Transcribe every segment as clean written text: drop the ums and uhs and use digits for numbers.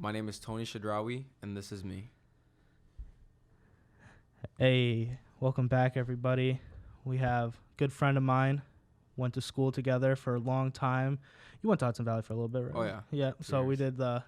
My name is Tony Chedrawee, and this is me. Hey, welcome back, everybody. We have a good friend of mine. Went to school together for a long time. You went to Hudson Valley for a little bit, right? Oh, yeah. Yeah, so we did the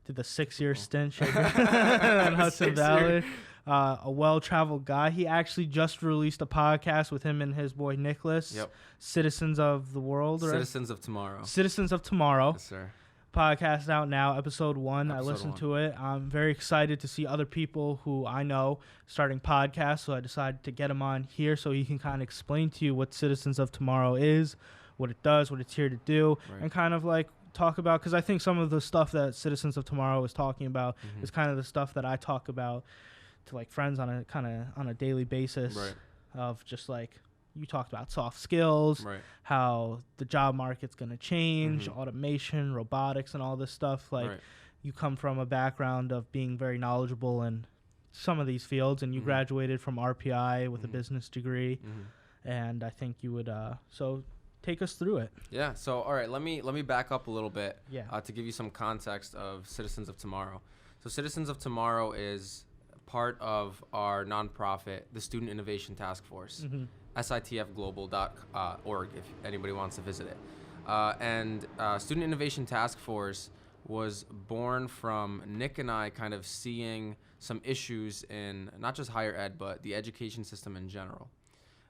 6-year stint in 6 Hudson Valley. years. A well-traveled guy. He actually just released a podcast with him and his boy Nicholas. Yep. Citizens of the World, right? Citizens of Tomorrow. Citizens of Tomorrow. Yes, sir. Podcast out now, episode 1. I Episode listened 1. to it. I'm very excited to see other people who I know starting podcasts, so I decided to get him on here so he can kind of explain to you what Citizens of Tomorrow is, what it does, what it's here to do, Right. and kind of like talk about, because I think some of the stuff that Citizens of Tomorrow is talking about is kind of the stuff that I talk about to like friends on a daily basis. Right. Of just like, you talked about soft skills, Right. how the job market's going to change, Mhm. automation, robotics, and all this stuff. Like, Right. you come from a background of being very knowledgeable in some of these fields, and you Mhm. graduated from RPI with a Mhm. business degree, Mhm. and I think you would, so take us through it. Yeah. So, all right. Let me back up a little bit. Yeah. To give you some context of Citizens of Tomorrow. So, Citizens of Tomorrow is part of our nonprofit, the Student Innovation Task Force. Mm-hmm. sitfglobal.org if anybody wants to visit it. Student Innovation Task Force was born from Nick and I kind of seeing some issues in not just higher ed, but the education system in general.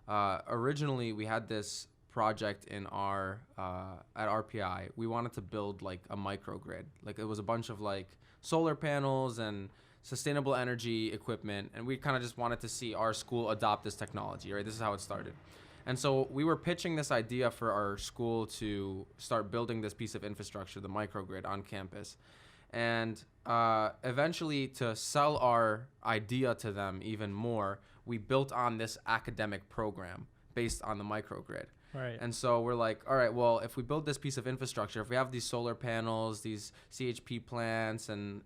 Originally, we had this project in our at RPI. We wanted to build like a microgrid. Like it was a bunch of like solar panels and sustainable energy equipment, and we kind of just wanted to see our school adopt this technology, right? This is how it started. And so we were pitching this idea for our school to start building this piece of infrastructure, the microgrid, on campus. And eventually, to sell our idea to them even more, we built on this academic program based on the microgrid. Right. And so we're like, all right, well, if we build this piece of infrastructure, if we have these solar panels, these CHP plants, and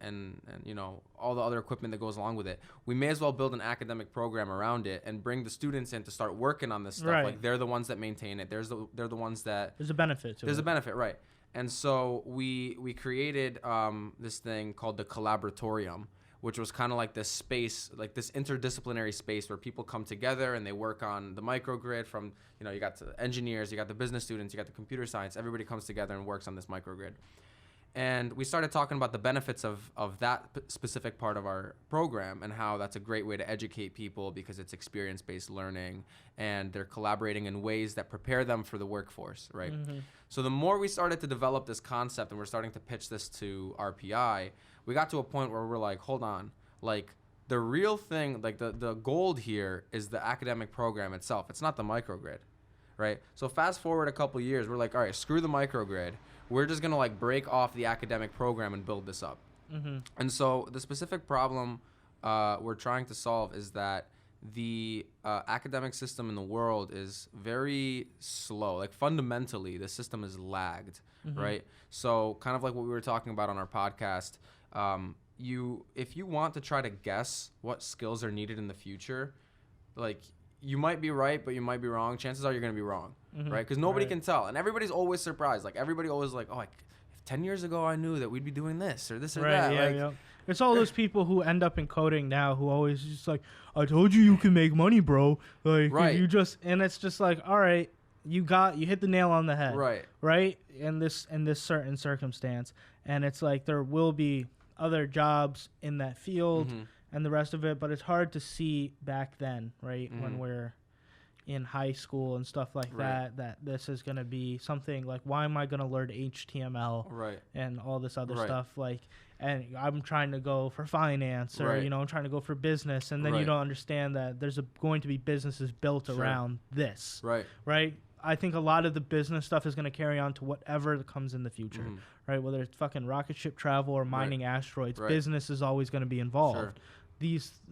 you know, all the other equipment that goes along with it, we may as well build an academic program around it and bring the students in to start working on this stuff. Right. Like they're the ones that maintain it. They're the ones that There's a benefit to it. there's a benefit, right? And so we created this thing called the Collaboratorium, which was kind of like this space, like this interdisciplinary space where people come together and they work on the microgrid. From, you know, you got the engineers, you got the business students, you got the computer science, everybody comes together and works on this microgrid. And we started talking about the benefits of that specific part of our program and how that's a great way to educate people because it's experience-based learning and they're collaborating in ways that prepare them for the workforce, right? Mm-hmm. So the more we started to develop this concept and we're starting to pitch this to RPI, we got to a point where we're like, hold on, like the real thing, like the gold here is the academic program itself. It's not the microgrid, right? So fast forward a couple years, we're like, all right, screw the microgrid. We're just gonna like break off the academic program and build this up. Mm-hmm. And so the specific problem we're trying to solve is that the academic system in the world is very slow. Like fundamentally, the system is lagged, right? So kind of like what we were talking about on our podcast, if you want to try to guess what skills are needed in the future, like you might be right, but you might be wrong. Chances are you're going to be wrong, right? Because nobody can tell. And everybody's always surprised. Like everybody always like, oh, like, if 10 years ago I knew that we'd be doing this or this or that. Yeah, like, yeah. It's all those people who end up in coding now who always just like, I told you can make money, bro. Like, Right. you just, and it's just like, all right, you hit the nail on the head. Right. In this certain circumstance. And it's like, there will be other jobs in that field and the rest of it, but it's hard to see back then, right? When we're in high school and stuff like that this is going to be something like, why am I going to learn HTML and all this other stuff? Like, and I'm trying to go for finance or, you know, I'm trying to go for business. And then you don't understand that there's going to be businesses built around this. Right. I think a lot of the business stuff is going to carry on to whatever comes in the future, right? Whether it's fucking rocket ship travel or mining asteroids, business is always going to be involved.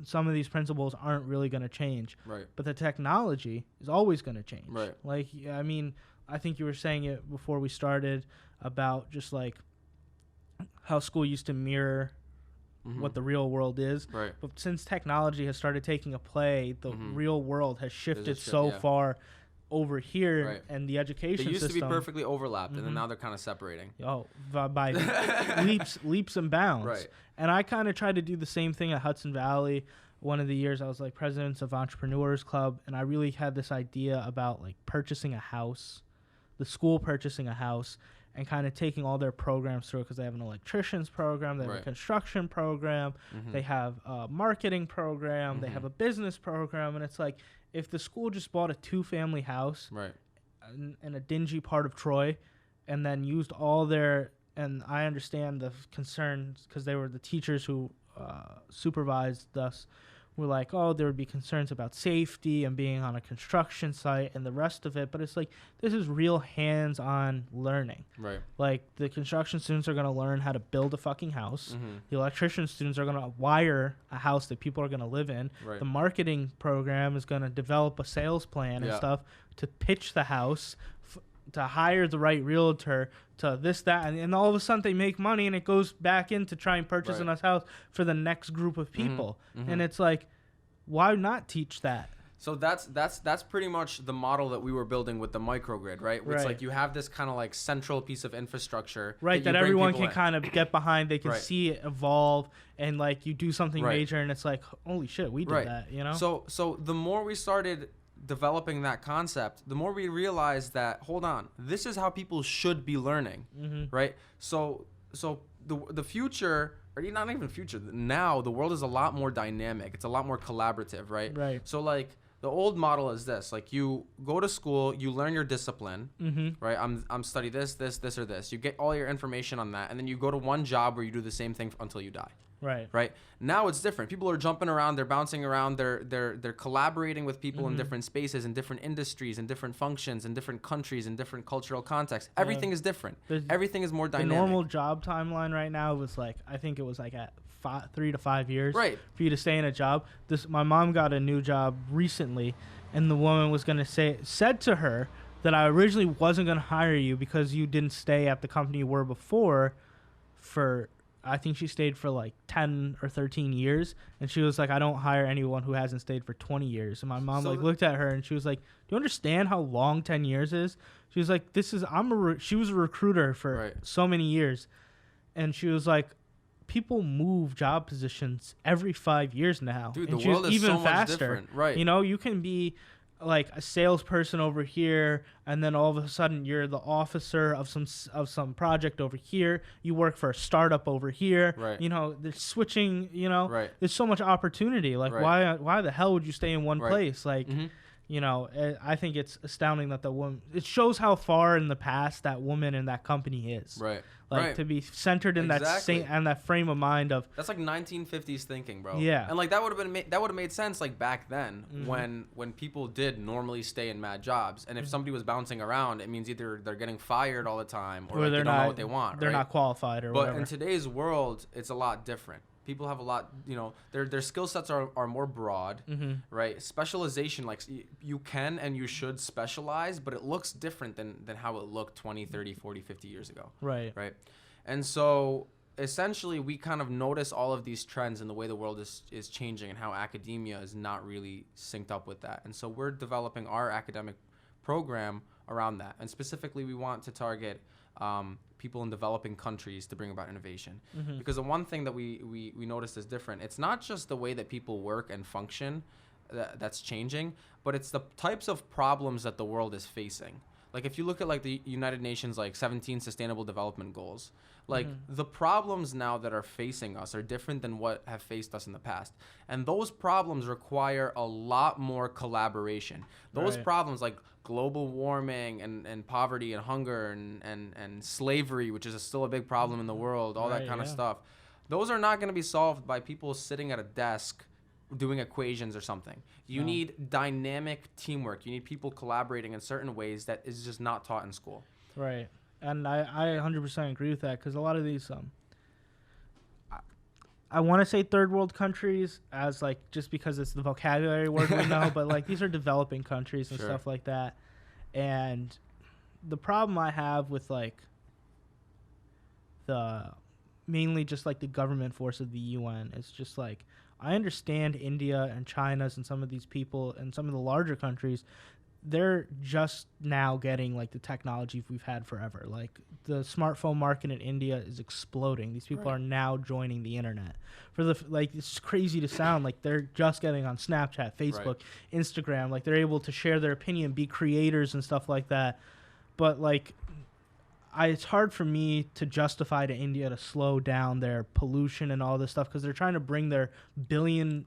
Some of these principles aren't really going to change, but the technology is always going to change. Like, I mean, I think you were saying it before we started about just like how school used to mirror what the real world is. But since technology has started taking a play, the real world has shifted so far over here and the education system. They used to be perfectly overlapped, and then now they're kind of separating. By leaps and bounds. Right. And I kind of tried to do the same thing at Hudson Valley. One of the years I was like president of Entrepreneurs Club, and I really had this idea about like purchasing a house, the school purchasing a house, and kind of taking all their programs through, because they have an electrician's program, they have a construction program, they have a marketing program, they have a business program, and it's like, if the school just bought a 2-family house in a dingy part of Troy and then used all their, and I understand the concerns because they were the teachers who supervised us, were like, oh, there would be concerns about safety and being on a construction site and the rest of it. But it's like, this is real hands-on learning. Right. Like, the construction students are going to learn how to build a fucking house. The electrician students are going to wire a house that people are going to live in. Right. The marketing program is going to develop a sales plan and stuff to pitch the house, to hire the right realtor, to this, that, and all of a sudden they make money, and it goes back into trying to purchase a nice house for the next group of people. And it's like, why not teach that? So that's pretty much the model that we were building with the microgrid, right? It's like you have this kind of like central piece of infrastructure, that everyone can kind of get behind. They can see it evolve, and like you do something major, and it's like, holy shit, we did that, you know? So the more we started developing that concept, the more we realized that, hold on, this is how people should be learning, right? So the future, or not even future, now the world is a lot more dynamic. It's a lot more collaborative, right? Right. So like the old model is this, like you go to school, you learn your discipline, right? I'm study this, or this. You get all your information on that, and then you go to one job where you do the same thing until you die. Right. Now it's different. People are jumping around. They're bouncing around. They're collaborating with people in different spaces, in different industries, in different functions, in different countries, in different cultural contexts. Everything is different. Everything is more dynamic. The normal job timeline right now was like, I think it was like at 3 to 5 years for you to stay in a job. My mom got a new job recently, and the woman was said to her that I originally wasn't going to hire you because you didn't stay at the company you were before for, I think she stayed for like 10 or 13 years. And she was like, I don't hire anyone who hasn't stayed for 20 years. And my mom looked at her and she was like, do you understand how long 10 years is? She was like, she was a recruiter for so many years. And she was like, people move job positions every 5 years now. Dude, and the world is even so much faster. different. Right. You know, you can be like a salesperson over here, and then all of a sudden you're the officer of some project over here. You work for a startup over here. Right. You know, they're switching. You know, there's so much opportunity. Like, why the hell would you stay in one place? Like, you know, I think it's astounding that the woman. It shows how far in the past that woman in that company is. Right. Like to be centered in that frame of mind of. That's like 1950s thinking, bro. Yeah. And like that would have made sense like back then when people did normally stay in mad jobs, and if somebody was bouncing around, it means either they're getting fired all the time or like they don't know what they want. They're not qualified or whatever. But in today's world, it's a lot different. People have a lot, you know, their skill sets are more broad, right? Specialization, like you can and you should specialize, but it looks different than how it looked 20, 30, 40, 50 years ago. Right. And so essentially we kind of notice all of these trends in the way the world is changing and how academia is not really synced up with that. And so we're developing our academic program around that. And specifically we want to target people in developing countries to bring about innovation. Because the one thing that we noticed is different. It's not just the way that people work and function that's changing, but it's the types of problems that the world is facing. Like if you look at like the United Nations like 17 Sustainable Development Goals, like the problems now that are facing us are different than what have faced us in the past. And those problems require a lot more collaboration. Those problems like global warming and poverty and hunger and slavery, which is still a big problem in the world, all that kind of stuff. Those are not going to be solved by people sitting at a desk doing equations or something. You need dynamic teamwork. You need people collaborating in certain ways that is just not taught in school. Right. And I 100% agree with that, because a lot of these I want to say third world countries as like just because it's the vocabulary word we know, but like these are developing countries and stuff like that. And the problem I have with like mainly just like the government force of the UN is just like, I understand India and China's and some of these people and some of the larger countries, they're just now getting like the technology we've had forever. Like the smartphone market in India is exploding. These people are now joining the internet. It's crazy to sound like they're just getting on Snapchat, Facebook, Instagram. Like they're able to share their opinion, be creators and stuff like that. But like, it's hard for me to justify to India to slow down their pollution and all this stuff because they're trying to bring their billion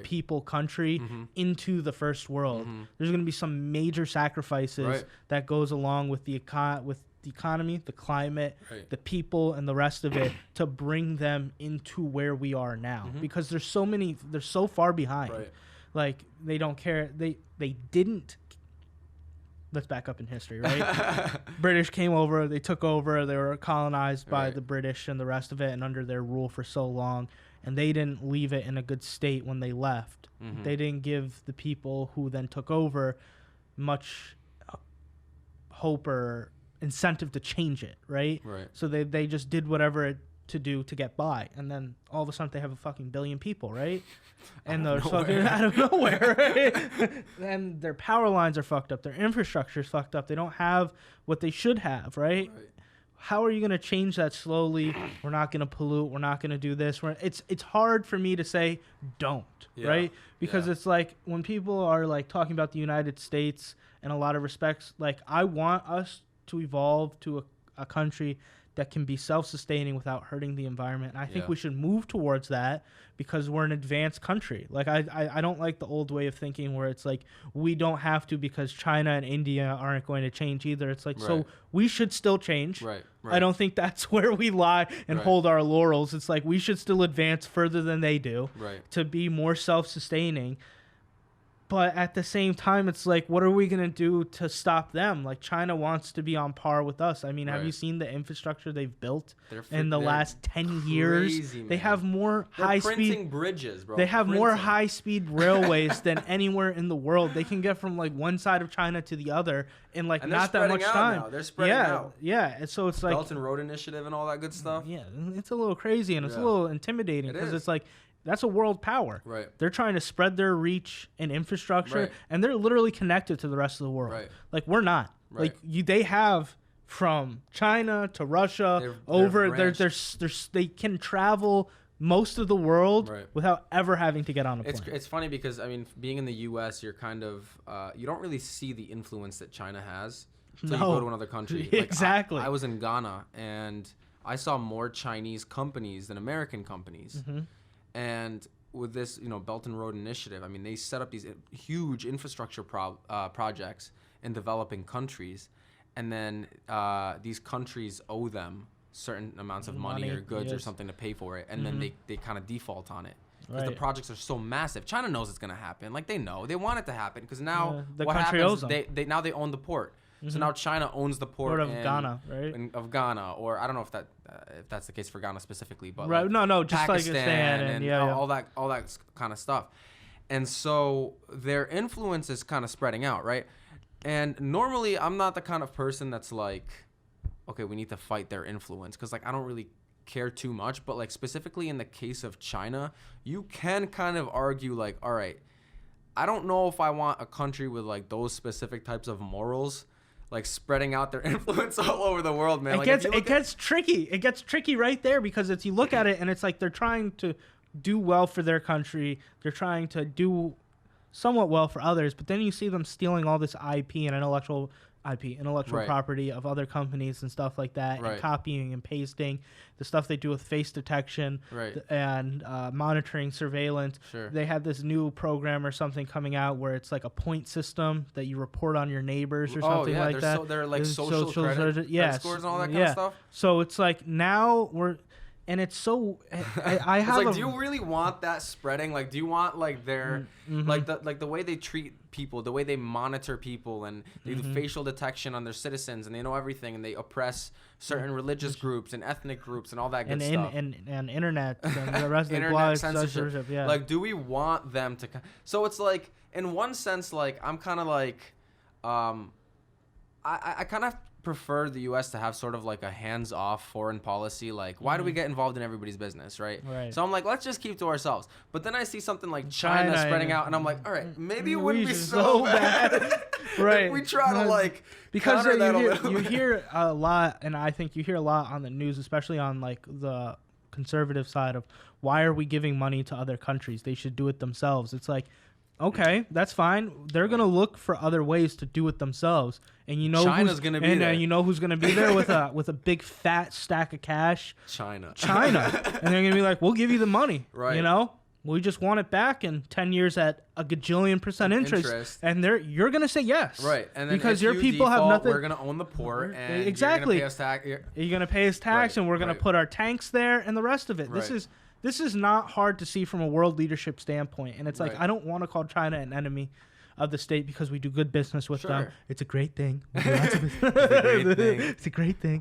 people country into the first world. There's going to be some major sacrifices that goes along with the economy, the climate, the people, and the rest of it to bring them into where we are now. Because they're so far behind. Like they don't care. They didn't. Let's back up in history, right? British came over, they took over, they were colonized by the British and the rest of it, and under their rule for so long. And they didn't leave it in a good state when they left. They didn't give the people who then took over much hope or incentive to change it, right? So they just did whatever to do to get by. And then all of a sudden they have a fucking billion people, right? And they're fucking out of nowhere, right? And their power lines are fucked up. Their infrastructure is fucked up. They don't have what they should have, right? How are you going to change that slowly? We're not going to pollute. We're not going to do this. It's hard for me to say don't, right? Because it's like when people are like talking about the United States in a lot of respects, like I want us to evolve to a country that can be self-sustaining without hurting the environment. And I think we should move towards that because we're an advanced country. Like I don't like the old way of thinking where it's like we don't have to because China and India aren't going to change either. It's like so we should still change. I don't think that's where we lie and hold our laurels. It's like we should still advance further than they do to be more self-sustaining. But at the same time, it's like, what are we going to do to stop them? Like, China wants to be on par with us. I mean, have you seen the infrastructure they've built in the last 10 years? Man. They have more high-speed bridges, bro. They have more high-speed railways than anywhere in the world. They can get from, like, one side of China to the other in, like, not that much time. Now. They're spreading out. Yeah, and so it's like... Belt and Road Initiative and all that good stuff. Yeah, it's a little crazy, and it's a little intimidating because it's like... That's a world power. They're trying to spread their reach and infrastructure, and they're literally connected to the rest of the world. Like we're not. Like they have from China to Russia they can travel most of the world without ever having to get on a plane. It's funny because I mean, being in the U.S., you're kind of you don't really see the influence that China has until you go to another country. Like, exactly. I was in Ghana and I saw more Chinese companies than American companies. And with this, Belt and Road Initiative, I mean, they set up these huge infrastructure projects in developing countries, and then these countries owe them certain amounts of money or goods or something to pay for it, and then they kind of default on it. Because the projects are so massive. China knows it's going to happen. Like, they know. They want it to happen because now what happens, they own the port. So now China owns the port of Ghana, right? Of Ghana, or I don't know if that's the case for Ghana specifically, but right, like no, just Pakistan like and all that kind of stuff. And so their influence is kind of spreading out, right? And normally I'm not the kind of person that's like, okay, we need to fight their influence because like I don't really care too much, but like specifically in the case of China, you can kind of argue like, all right, I don't know if I want a country with like those specific types of morals like spreading out their influence all over the world, man. It gets tricky. It gets tricky right there because if you look at it and it's like they're trying to do well for their country, they're trying to do somewhat well for others, but then you see them stealing all this IP and intellectual property of other companies and stuff like that, and copying and pasting the stuff they do with face detection and monitoring surveillance. They have this new program or something coming out where it's like a point system that you report on your neighbors or something like that. They're like social credit scores and all that kind of stuff. So it's like now we're... And it's so I have it's like, do you really want that spreading? Like, do you want like their like the way they treat people, the way they monitor people, and they do facial detection on their citizens, and they know everything, and they oppress certain religious groups and ethnic groups and all that good stuff, and internet and the rest of internet censorship. Like, do we want them to? So it's like, in one sense, like I'm kind of like, I kind of prefer the U.S. to have sort of like a hands-off foreign policy. Like, why do we get involved in everybody's business, right? So I'm like, let's just keep to ourselves. But then I see something like China spreading out, and I'm like, all right, maybe it wouldn't be so bad. Right. If we try to like because counter that you hear a lot, and I think you hear a lot on the news, especially on like the conservative side of why are we giving money to other countries? They should do it themselves. It's like, okay, that's fine. They're gonna look for other ways to do it themselves, and you know China's gonna be there. You know who's gonna be there with a big fat stack of cash. China, and they're gonna be like, we'll give you the money. Right. You know, we just want it back in 10 years at a gajillion% interest. And you're gonna say yes. Right. And then because your people default, have nothing. We're gonna own the port, and exactly. You're gonna pay us tax. You're gonna pay us tax, and we're gonna put our tanks there and the rest of it. Right. This is not hard to see from a world leadership standpoint. And it's like, I don't want to call China an enemy of the state because we do good business with them. It's a great thing. We do lots of it's a great thing.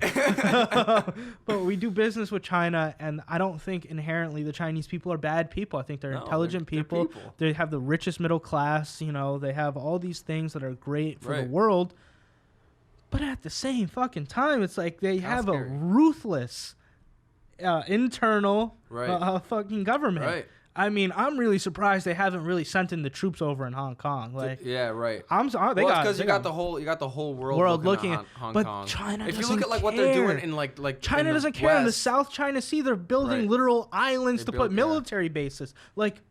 But we do business with China, and I don't think inherently the Chinese people are bad people. I think they're intelligent people. They have the richest middle class. You know, they have all these things that are great for the world. But at the same fucking time, it's like they have a ruthless internal fucking government. Right. I mean, I'm really surprised they haven't really sent in the troops over in Hong Kong. Like, I'm sorry, because you got the whole world looking at Hong Kong. China, if you look at like what they're doing in like China doesn't care. In the South China Sea, they're building literal islands to put military bases. Like,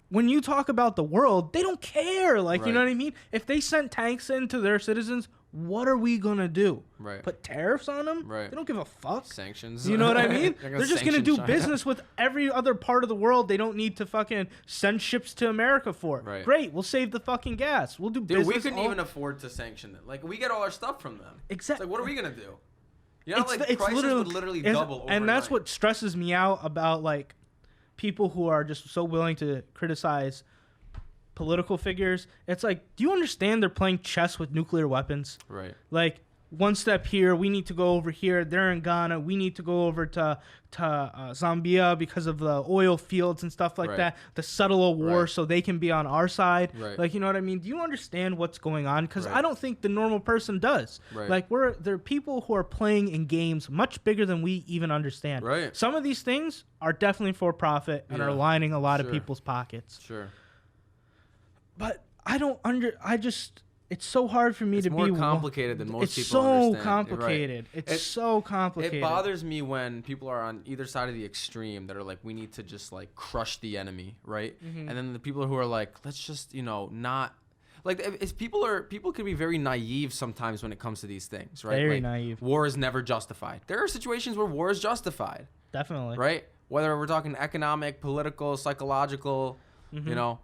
when you talk about the world, they don't care. Like, you know what I mean? If they sent tanks into their citizens, what are we gonna do? Put tariffs on them? They don't give a fuck. Sanctions. You know what I mean? They're just gonna do business with every other part of the world. They don't need to fucking send ships to America for. Great, we'll save the fucking gas. We'll do business. We couldn't even afford to sanction them. Like, we get all our stuff from them. Exactly. Like, what are we gonna do? You know, like prices would literally double overnight. And that's what stresses me out about like people who are just so willing to criticize political figures. It's like, do you understand they're playing chess with nuclear weapons? Right. Like, one step here, we need to go over here. They're in Ghana. We need to go over to Zambia because of the oil fields and stuff like that. To settle a war so they can be on our side. Like, you know what I mean? Do you understand what's going on? Because I don't think the normal person does. Like, there are people who are playing in games much bigger than we even understand. Some of these things are definitely for profit and are lining a lot of people's pockets. But it's so hard for me to be... It's more complicated than most people understand. It's so complicated. It bothers me when people are on either side of the extreme that are like, we need to just like crush the enemy, right? And then the people who are like, let's just, you know, not... Like, people can be very naive sometimes when it comes to these things, right? Very like, naive. War is never justified. There are situations where war is justified. Definitely. Right? Whether we're talking economic, political, psychological, you know...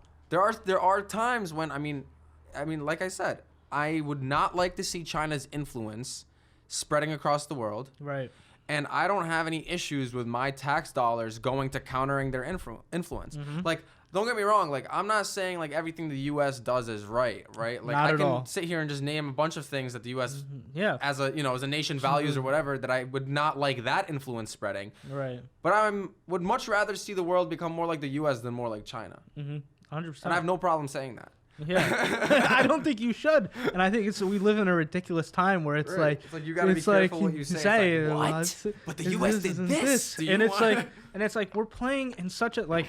There are times when I mean, like I said, I would not like to see China's influence spreading across the world. Right. And I don't have any issues with my tax dollars going to countering their influence. Like, don't get me wrong. Like, I'm not saying like everything the U.S. does is right. Like, not I can all. sit here and just name a bunch of things that the U.S. as a nation values or whatever that I would not like that influence spreading. Right. But I would much rather see the world become more like the U.S. than more like China. 100%. And I have no problem saying that. Yeah. I don't think you should. And I think we live in a ridiculous time where it's like... It's like you got to be careful what you say. It's like, what? But the U.S. did this. And it's like we're playing in such a like...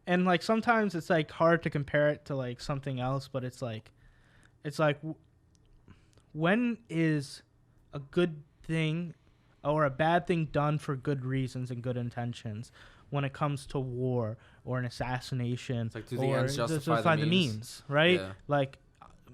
And like sometimes it's like hard to compare it to like something else, but it's like when is a good thing or a bad thing done for good reasons and good intentions? When it comes to war or an assassination, it's like, do the ends justify the means, right? Yeah. Like,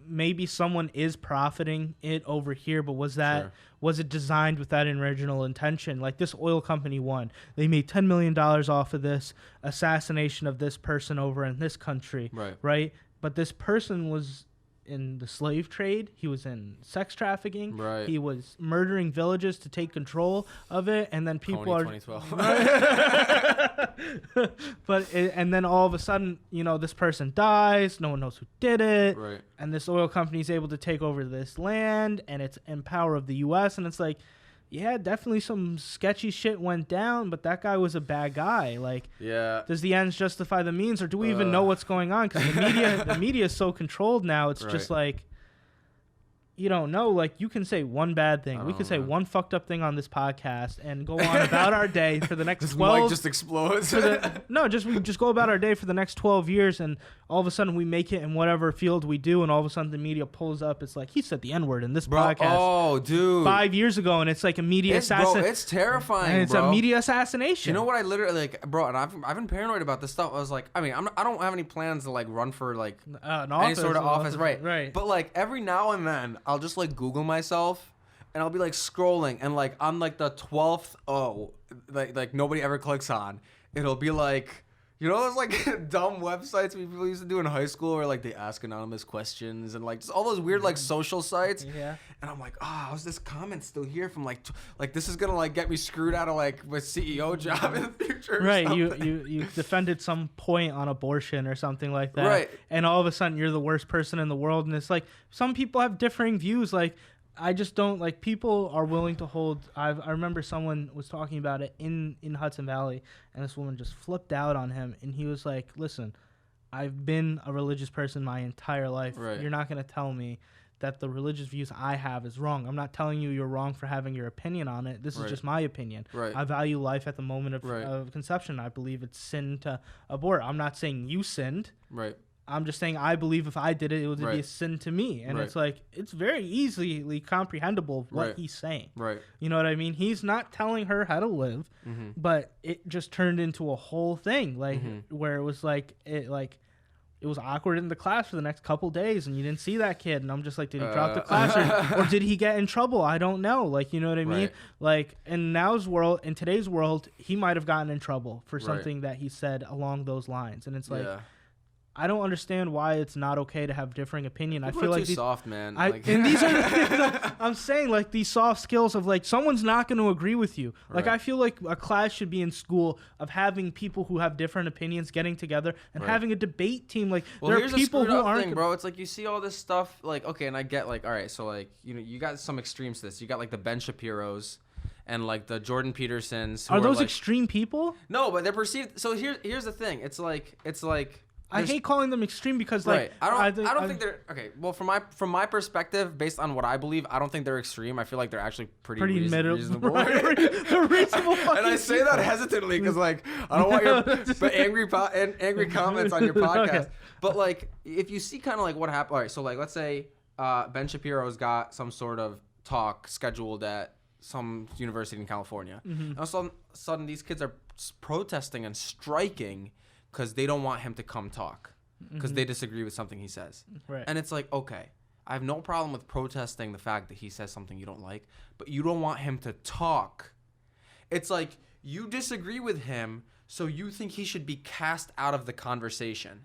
maybe someone is profiting it over here, but was it designed with that original intention? Like, this oil company won. They made $10 million off of this assassination of this person over in this country, right? But this person was in the slave trade. He was in sex trafficking. He was murdering villages to take control of it, and then people Pony are 2012. and then all of a sudden, you know, this person dies. No one knows who did it. And this oil company is able to take over this land, and it's in power of the U.S. And it's like, yeah, definitely some sketchy shit went down, but that guy was a bad guy. Like, does the ends justify the means, or do we even know what's going on? Because the media is so controlled now. It's just like, you don't know. Like, you can say one bad thing. We can say one fucked up thing on this podcast and go on about our day for the next this 12. Mic just explodes. We just go about our day for the next 12 years, and all of a sudden we make it in whatever field we do, and all of a sudden the media pulls up. It's like, he said the N-word in this podcast. Oh, dude. 5 years ago, and it's like a media assassination. Bro, it's terrifying, and it's a media assassination. You know what I literally, like, bro, and I've been paranoid about this stuff. I was like, I mean, I don't have any plans to, like, run for, like, any sort of office. Right. But, like, every now and then, I'll just, like, Google myself, and I'll be, like, scrolling, and, like, on, like, the 12th like nobody ever clicks on, it'll be, like, you know those, like, dumb websites people used to do in high school where, like, they ask anonymous questions and, like, just all those weird, like, social sites? Yeah. And I'm like, how's this comment still here from, like, this is gonna, like, get me screwed out of, like, my CEO job in the future. Right. You defended some point on abortion or something like that. Right. And all of a sudden you're the worst person in the world. And it's like, some people have differing views. Like, I just don't, like, people are willing to hold. I remember someone was talking about it in Hudson Valley, and this woman just flipped out on him, and he was like, listen, I've been a religious person my entire life. Right. You're not going to tell me that the religious views I have is wrong. I'm not telling you you're wrong for having your opinion on it. This is just my opinion. Right. I value life at the moment of conception. I believe it's sin to abort. I'm not saying you sinned. Right. I'm just saying I believe if I did it, it would be a sin to me. And it's like, it's very easily comprehensible what he's saying. Right. You know what I mean? He's not telling her how to live, but it just turned into a whole thing, like, where it was like, it was awkward in the class for the next couple days, and you didn't see that kid. And I'm just like, did he drop the class or did he get in trouble? I don't know. Like, you know what I mean? Like, in today's world, he might have gotten in trouble for something that he said along those lines. And it's like, I don't understand why it's not okay to have differing opinion. People I feel are like too soft, man. And these are the things I'm saying, like, these soft skills of, like, someone's not going to agree with you. Like, I feel like a class should be in school of having people who have different opinions getting together and having a debate team. Like, well, there are people who aren't thing, bro. It's like, you see all this stuff, like, okay, and I get, like, all right, so, like, you know, you got some extremes to this. You got, like, the Ben Shapiros and, like, the Jordan Petersons. Are those, like, extreme people? No, but they're perceived. So here's the thing. It's like. I hate calling them extreme because, like, I don't think they're okay. Well, from my perspective, based on what I believe, I don't think they're extreme. I feel like they're actually pretty reasonable. They're reasonable. And I say that hesitantly because, like, I don't want your angry comments on your podcast. Okay. But, like, if you see kind of like what happened. All right, so, like, let's say Ben Shapiro's got some sort of talk scheduled at some university in California. And all of a sudden these kids are protesting and striking because they don't want him to come talk because they disagree with something he says. Right. And it's like, okay, I have no problem with protesting the fact that he says something you don't like, but you don't want him to talk. It's like, you disagree with him, so you think he should be cast out of the conversation.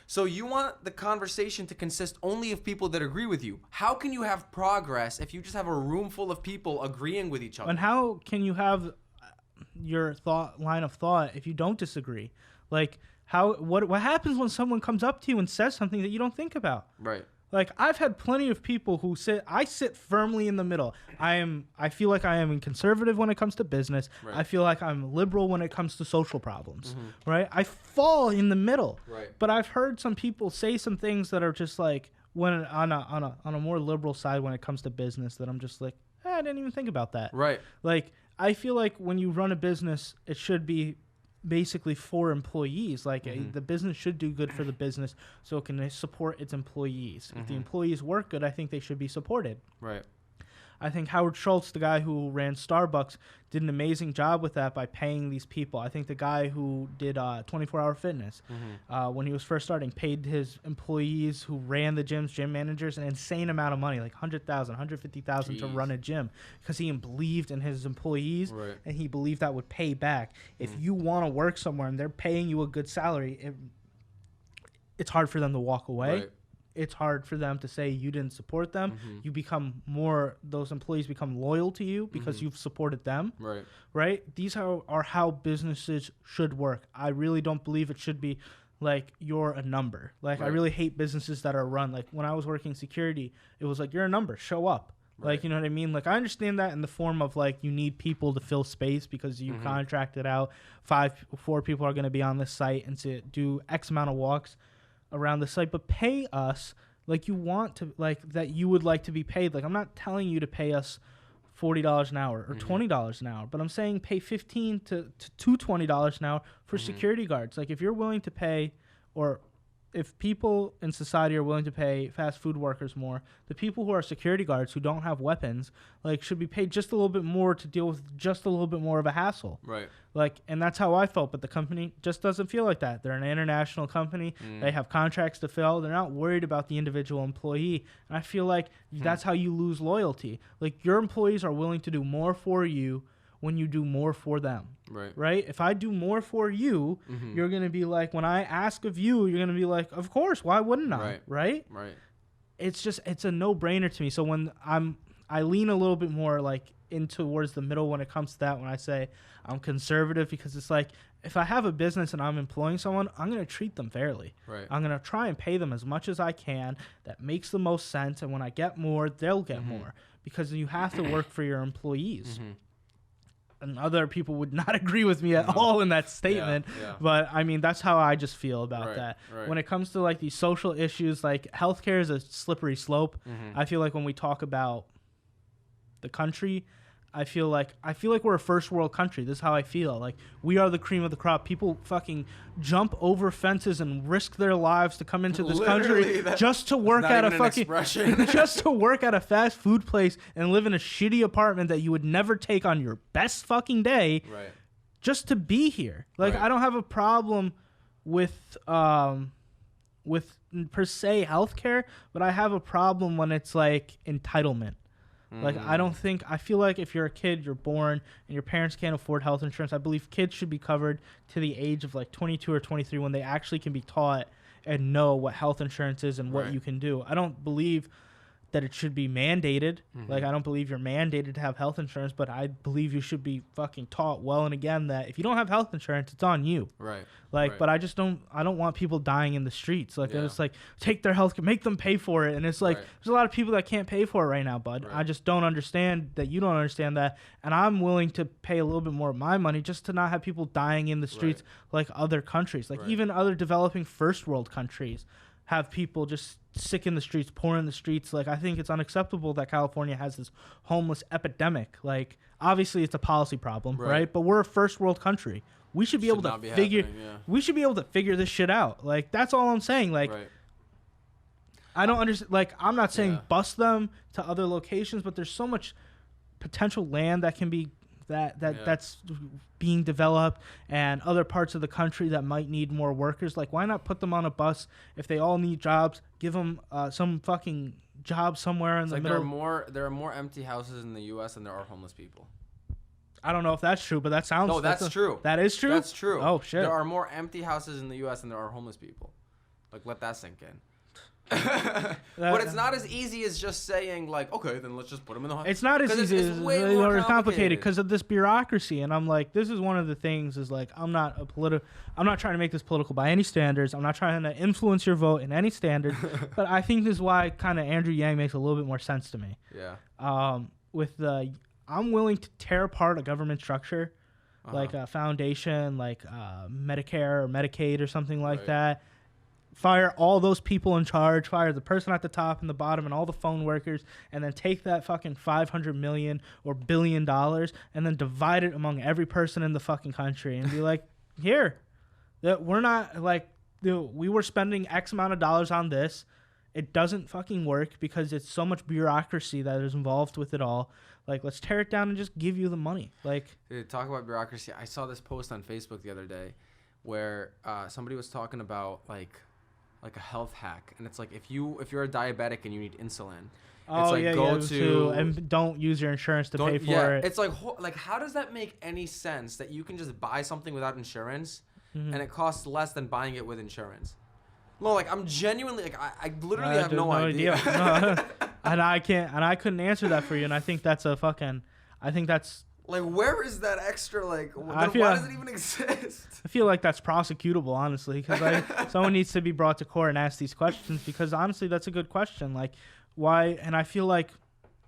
So you want the conversation to consist only of people that agree with you. How can you have progress if you just have a room full of people agreeing with each other? And how can you have your line of thought if you don't disagree? Like, what happens when someone comes up to you and says something that you don't think about? Right. Like, I've had plenty of people who I sit firmly in the middle. I feel like I am conservative when it comes to business. Right. I feel like I'm liberal when it comes to social problems. Right. I fall in the middle. Right. But I've heard some people say some things that are just like, when on a more liberal side when it comes to business, that I'm just like, I didn't even think about that. Right. Like, I feel like when you run a business, it should be basically for employees. Like, the business should do good for the business so it can support its employees. If the employees work good, I think they should be supported. Right. I think Howard Schultz, the guy who ran Starbucks, did an amazing job with that by paying these people. I think the guy who did 24-Hour Fitness, when he was first starting, paid his employees who ran the gyms, gym managers, an insane amount of money, like $100,000, $150,000 to run a gym, because he believed in his employees, and he believed that would pay back. If you want to work somewhere and they're paying you a good salary, it's hard for them to walk away. Right. It's hard for them to say you didn't support them. You become those employees become loyal to you because you've supported them. Right. Right? These are how businesses should work. I really don't believe it should be like you're a number. Like, I really hate businesses that are run. Like, when I was working security, it was like, you're a number, show up. Right. Like, you know what I mean? Like, I understand that in the form of, like, you need people to fill space because you contracted out 4 people are going to be on this site and to do X amount of walks around the site, but pay us Like, you want to, like, that you would like to be paid. Like, I'm not telling you to pay us $40 an hour or $20 an hour, but I'm saying pay $15 to $20 an hour for security guards. Like, if you're willing to pay, or if people in society are willing to pay fast food workers more, the people who are security guards who don't have weapons, like, should be paid just a little bit more to deal with just a little bit more of a hassle. Right. Like, and that's how I felt, but the company just doesn't feel like that. They're an international company. They have contracts to fill. They're not worried about the individual employee. And I feel like that's how you lose loyalty. Like, your employees are willing to do more for you when you do more for them. Right? If I do more for you, you're going to be like, when I ask of you, you're going to be like, of course, why wouldn't I? Right? It's a no-brainer to me. So when I lean a little bit more like in towards the middle when it comes to that, when I say I'm conservative, because it's like, if I have a business and I'm employing someone, I'm going to treat them fairly. I'm going to try and pay them as much as I can that makes the most sense. And when I get more, they'll get more, because you have to work for your employees. And other people would not agree with me at all in that statement. But I mean, that's how I just feel about that. When it comes to like these social issues, like healthcare is a slippery slope. I feel like when we talk about the country, I feel like we're a first world country. This is how I feel. Like, we are the cream of the crop. People fucking jump over fences and risk their lives to come into this country just to work at a fucking just to work at a fast food place and live in a shitty apartment that you would never take on your best fucking day. Just to be here. Like, I don't have a problem with per se healthcare, but I have a problem when it's like entitlement. Like, I feel like if you're a kid, you're born, and your parents can't afford health insurance, I believe kids should be covered to the age of like 22 or 23 when they actually can be taught and know what health insurance is and what you can do. I don't believe that it should be mandated. Like, I don't believe you're mandated to have health insurance, but I believe you should be fucking taught well and again that if you don't have health insurance, it's on you. But I don't want people dying in the streets. Like, it's like, take their health, make them pay for it. And it's like, there's a lot of people that can't pay for it right now, bud. I just don't understand that you don't understand that. And I'm willing to pay a little bit more of my money just to not have people dying in the streets like other countries. Like, even other developing first world countries have people just sick in the streets, poor in the streets. Like, I think it's unacceptable that California has this homeless epidemic. Like, obviously it's a policy problem, right? But we're a first world country. We should be able to we should be able to figure this shit out. Like, that's all I'm saying. Like, I don't understand. Like, I'm not saying bust them to other locations, but there's so much potential land that can be that's being developed, and other parts of the country that might need more workers. Like, why not put them on a bus if they all need jobs? Give them some fucking job somewhere in the middle. There are more empty houses in the U.S. than there are homeless people. I don't know if that's true, but that sounds. No, that's true. That is true. That's true. Oh shit! There are more empty houses in the U.S. than there are homeless people. Like, let that sink in. But it's not as easy as just saying, like, okay, then let's just put them in the house. It's not as easy. It's way more complicated because of this bureaucracy. And I'm like, this is one of the things is like, I'm not trying to make this political by any standards. I'm not trying to influence your vote in any standard. But I think this is why kind of Andrew Yang makes a little bit more sense to me. I'm willing to tear apart a government structure, like a foundation, like Medicare or Medicaid or something like that. Fire all those people in charge, fire the person at the top and the bottom and all the phone workers, and then take that fucking $500 million or $1 billion and then divide it among every person in the fucking country and be like, here, that we're not like, we were spending X amount of dollars on this. It doesn't fucking work because it's so much bureaucracy that is involved with it all. Like, let's tear it down and just give you the money. Like, dude, talk about bureaucracy. I saw this post on Facebook the other day where somebody was talking about like a health hack, and it's like if you're a diabetic and you need insulin, and don't use your insurance to pay for it. It's like how does that make any sense that you can just buy something without insurance and it costs less than buying it with insurance? No, like, I'm genuinely like I literally have no idea. And I couldn't answer that for you, and I think that's like, where is that extra, like, why does it even exist? I feel like that's prosecutable, honestly, because someone needs to be brought to court and ask these questions, because honestly, that's a good question. Like, why? And I feel like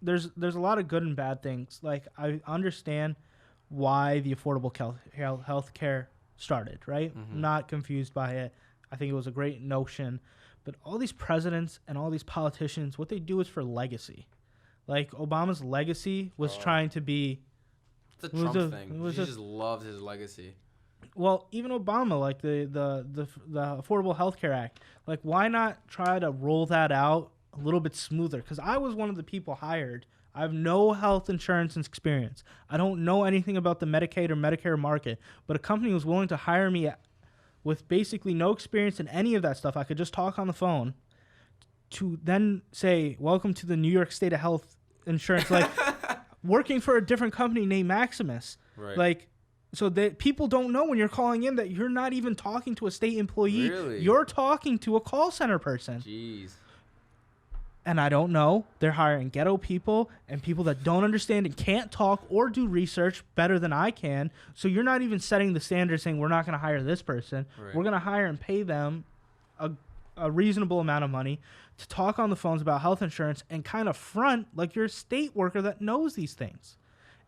there's a lot of good and bad things. Like, I understand why the Affordable Health Care started, right? I'm not confused by it. I think it was a great notion. But all these presidents and all these politicians, what they do is for legacy. Like Obama's legacy was trying to be. It's a Trump thing. He just loved his legacy. Well, even Obama, like the Affordable Health Care Act, like why not try to roll that out a little bit smoother? Because I was one of the people hired. I have no health insurance experience. I don't know anything about the Medicaid or Medicare market, but a company was willing to hire me with basically no experience in any of that stuff. I could just talk on the phone to then say, welcome to the New York State of Health Insurance, like working for a different company named Maximus. Right. Like, so that people don't know when you're calling in that you're not even talking to a state employee. Really? You're talking to a call center person. Jeez. And I don't know. They're hiring ghetto people and people that don't understand and can't talk or do research better than I can. So you're not even setting the standard saying we're not going to hire this person. Right. We're going to hire and pay them a reasonable amount of money to talk on the phones about health insurance and kind of front like you're a state worker that knows these things.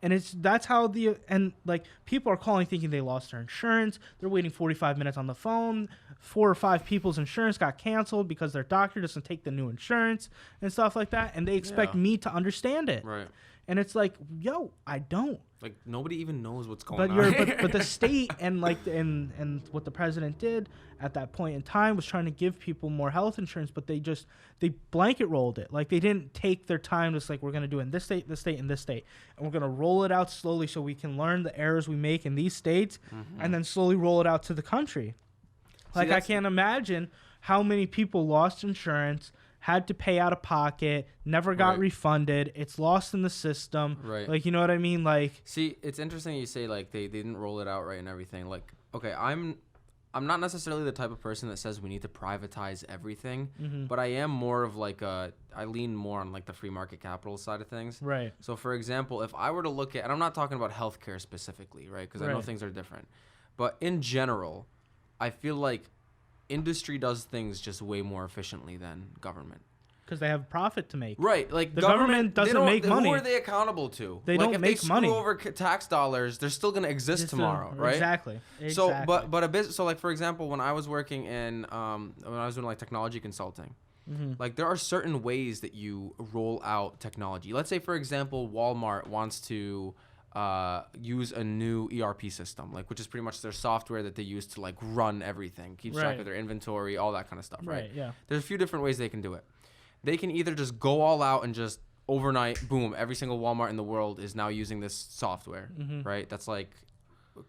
And that's how people are calling thinking they lost their insurance. They're waiting 45 minutes on the phone. 4 or 5 people's insurance got canceled because their doctor doesn't take the new insurance and stuff like that. And they expect me to understand it. Right. And it's like, yo, I don't. Like nobody even knows what's going on. But the state and and what the president did at that point in time was trying to give people more health insurance, but they blanket rolled it. Like they didn't take their time. Just like we're gonna do it in this state, this state, and this state, and we're gonna roll it out slowly so we can learn the errors we make in these states, and then slowly roll it out to the country. Like I can't imagine how many people lost insurance, had to pay out of pocket, never got refunded. It's lost in the system. Right. Like, you know what I mean? Like, see, it's interesting you say like they didn't roll it out right and everything. Like, okay, I'm not necessarily the type of person that says we need to privatize everything, but I am more of like I lean more on like the free market capital side of things. Right. So for example, if I were to look at, and I'm not talking about healthcare specifically, right? Because I know things are different, but in general, I feel like industry does things just way more efficiently than government. Because they have profit to make. Right. Like the government doesn't make money. Who are they accountable to? They don't make money. If they screw over tax dollars, they're still going to exist tomorrow, right? Exactly. So, but a bit. So, like for example, when I was working in, when I was doing like technology consulting, like there are certain ways that you roll out technology. Let's say, for example, Walmart wants to use a new ERP system, like which is pretty much their software that they use to like run everything, keeps track of their inventory, all that kind of stuff, right? Yeah. There's a few different ways they can do it. They can either just go all out and just overnight, boom, every single Walmart in the world is now using this software, right? That's like,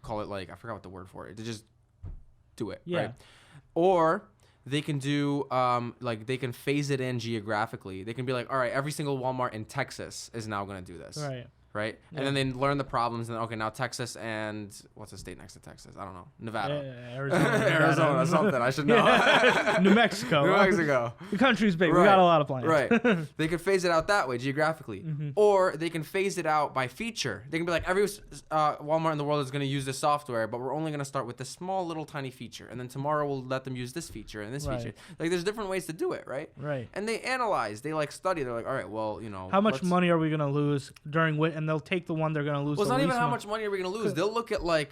call it like, I forgot what the word for it. They just do it, right? Or they can do, like they can phase it in geographically. They can be like, all right, every single Walmart in Texas is now going to do this. Right? Yeah. And then they learn the problems, and okay, now Texas and what's the state next to Texas? I don't know. Nevada. Arizona, something. I should know. New Mexico. New Mexico. The country's big. We got a lot of plans. Right. They can phase it out that way geographically. Or they can phase it out by feature. They can be like, every Walmart in the world is going to use this software, but we're only going to start with this small little tiny feature. And then tomorrow we'll let them use this feature and this feature. Like there's different ways to do it, right? Right. And they analyze. They like study. They're like, all right, well, you know. How much money are we going to lose during what? And they'll take the one they're going to lose. Well, it's not even how much money are we going to lose. They'll look at like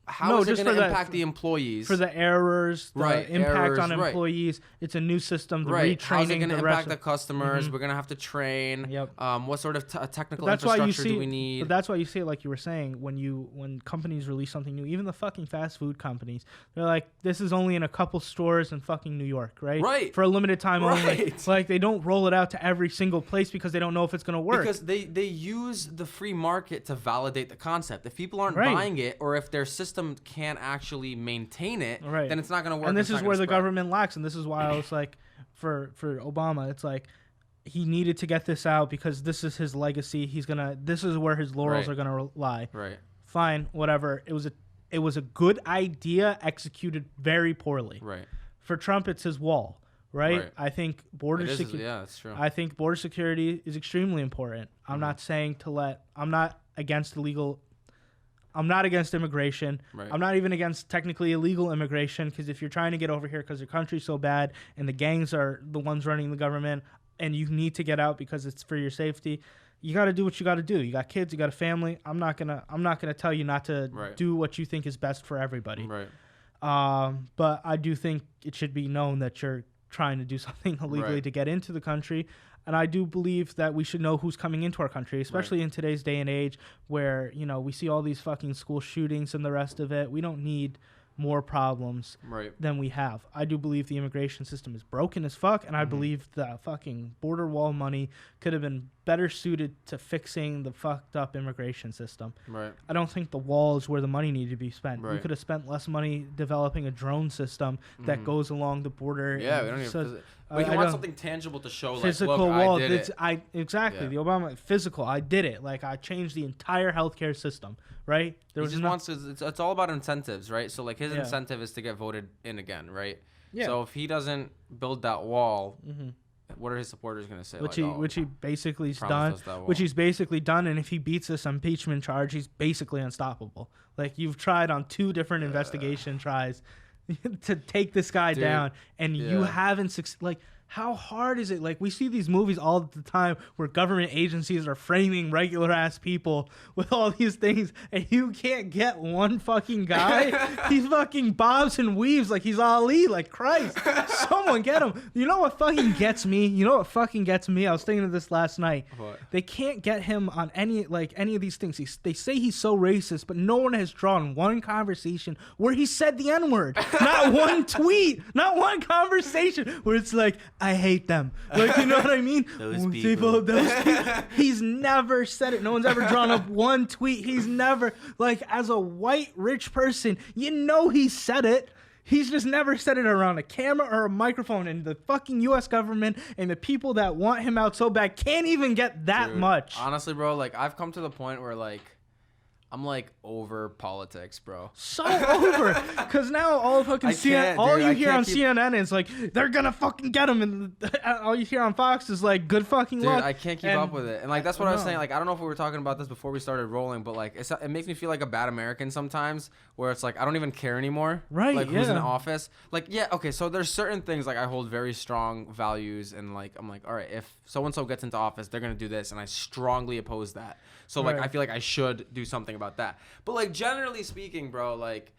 how is it going to impact the employees for the errors, the impact on employees. It's a new system. The retraining. How's it going to impact the customers? We're going to have to train. What sort of technical infrastructure do we need? But that's why you see it, like you were saying, when companies release something new, even the fucking fast food companies, they're like, this is only in a couple stores in fucking New York, right? Right. For a limited time only. Like they don't roll it out to every single place because they don't know if it's going to work. Because they use the free market to validate the concept. If people aren't buying it, or if their system can't actually maintain it, then it's not going to work. And this is where the government lacks. And this is why I was like, for Obama, it's like he needed to get this out because this is his legacy. This is where his laurels are gonna lie. Right. Fine, whatever. It was a good idea executed very poorly. Right. For Trump, it's his wall. Right? I think border security. Yeah, that's true. I think border security is extremely important. I'm not saying I'm not against illegal. I'm not against immigration. Right. I'm not even against technically illegal immigration because if you're trying to get over here because your country's so bad and the gangs are the ones running the government and you need to get out because it's for your safety, you got to do what you got to do. You got kids, you got a family. I'm not gonna tell you not to do what you think is best for everybody. Right. But I do think it should be known that you're trying to do something illegally to get into the country. And I do believe that we should know who's coming into our country, especially in today's day and age where, you know, we see all these fucking school shootings and the rest of it. We don't need more problems than we have. I do believe the immigration system is broken as fuck, and I believe the fucking border wall money could have been better suited to fixing the fucked up immigration system. I don't think the wall is where the money needed to be spent. We could have spent less money developing a drone system that goes along the border. Yeah, we don't even... We want something tangible to show, physical like, look, wall. I did it. Exactly. The Obama physical. I did it. Like, I changed the entire healthcare system, right? It's all about incentives, right? So, like, his incentive is to get voted in again, right? Yeah. So, if he doesn't build that wall, what are his supporters going to say? Which he basically's done. Which he's basically done. And if he beats this impeachment charge, he's basically unstoppable. Like, you've tried on 2 different investigation tries to take this guy down, and you haven't succeeded. Like, how hard is it? Like, we see these movies all the time where government agencies are framing regular ass people with all these things, and you can't get one fucking guy. He fucking bobs and weaves like he's Ali. Like, Christ, someone get him. You know what fucking gets me? I was thinking of this last night. What? They can't get him on any of these things. They say he's so racist, but no one has drawn one conversation where he said the N-word. Not one tweet, not one conversation where it's like, I hate them. Like, you know what I mean? Those people. He's never said it. No one's ever drawn up one tweet. He's never, like, as a white rich person, you know he said it. He's just never said it around a camera or a microphone, and the fucking U.S. government and the people that want him out so bad can't even get that much. Honestly, bro, like, I've come to the point where, like, I'm like over politics, bro. So over, because now all fucking CNN, all you hear on CNN is like they're gonna fucking get him, and all you hear on Fox is like good fucking luck. Dude, I can't keep up with it, and like that's what I was saying. Like I don't know if we were talking about this before we started rolling, but like it makes me feel like a bad American sometimes, where it's like I don't even care anymore. Right? Like who's in office? Like okay, so there's certain things like I hold very strong values, and like I'm like, all right, if so and so gets into office, they're gonna do this, and I strongly oppose that. So, like, I feel like I should do something about that. But, like, generally speaking, bro, like,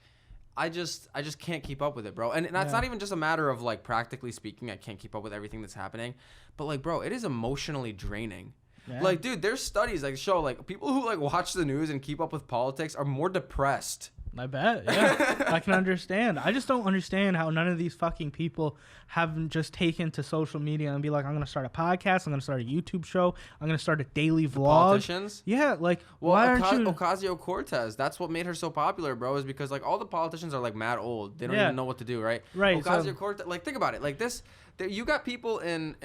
I just can't keep up with it, bro. And that's not even just a matter of, like, practically speaking, I can't keep up with everything that's happening. But, like, bro, it is emotionally draining. Yeah. Like, dude, there's studies that show, like, people who, like, watch the news and keep up with politics are more depressed. I bet, yeah. I can understand. I just don't understand how none of these fucking people haven't just taken to social media and be like, I'm going to start a podcast, I'm going to start a YouTube show, I'm going to start a daily vlog. Politicians? Yeah, like, why aren't you... Ocasio-Cortez, that's what made her so popular, bro, is because, like, all the politicians are, like, mad old. They don't even know what to do, right? Right. Ocasio-Cortez, like, think about it. Like, you got people in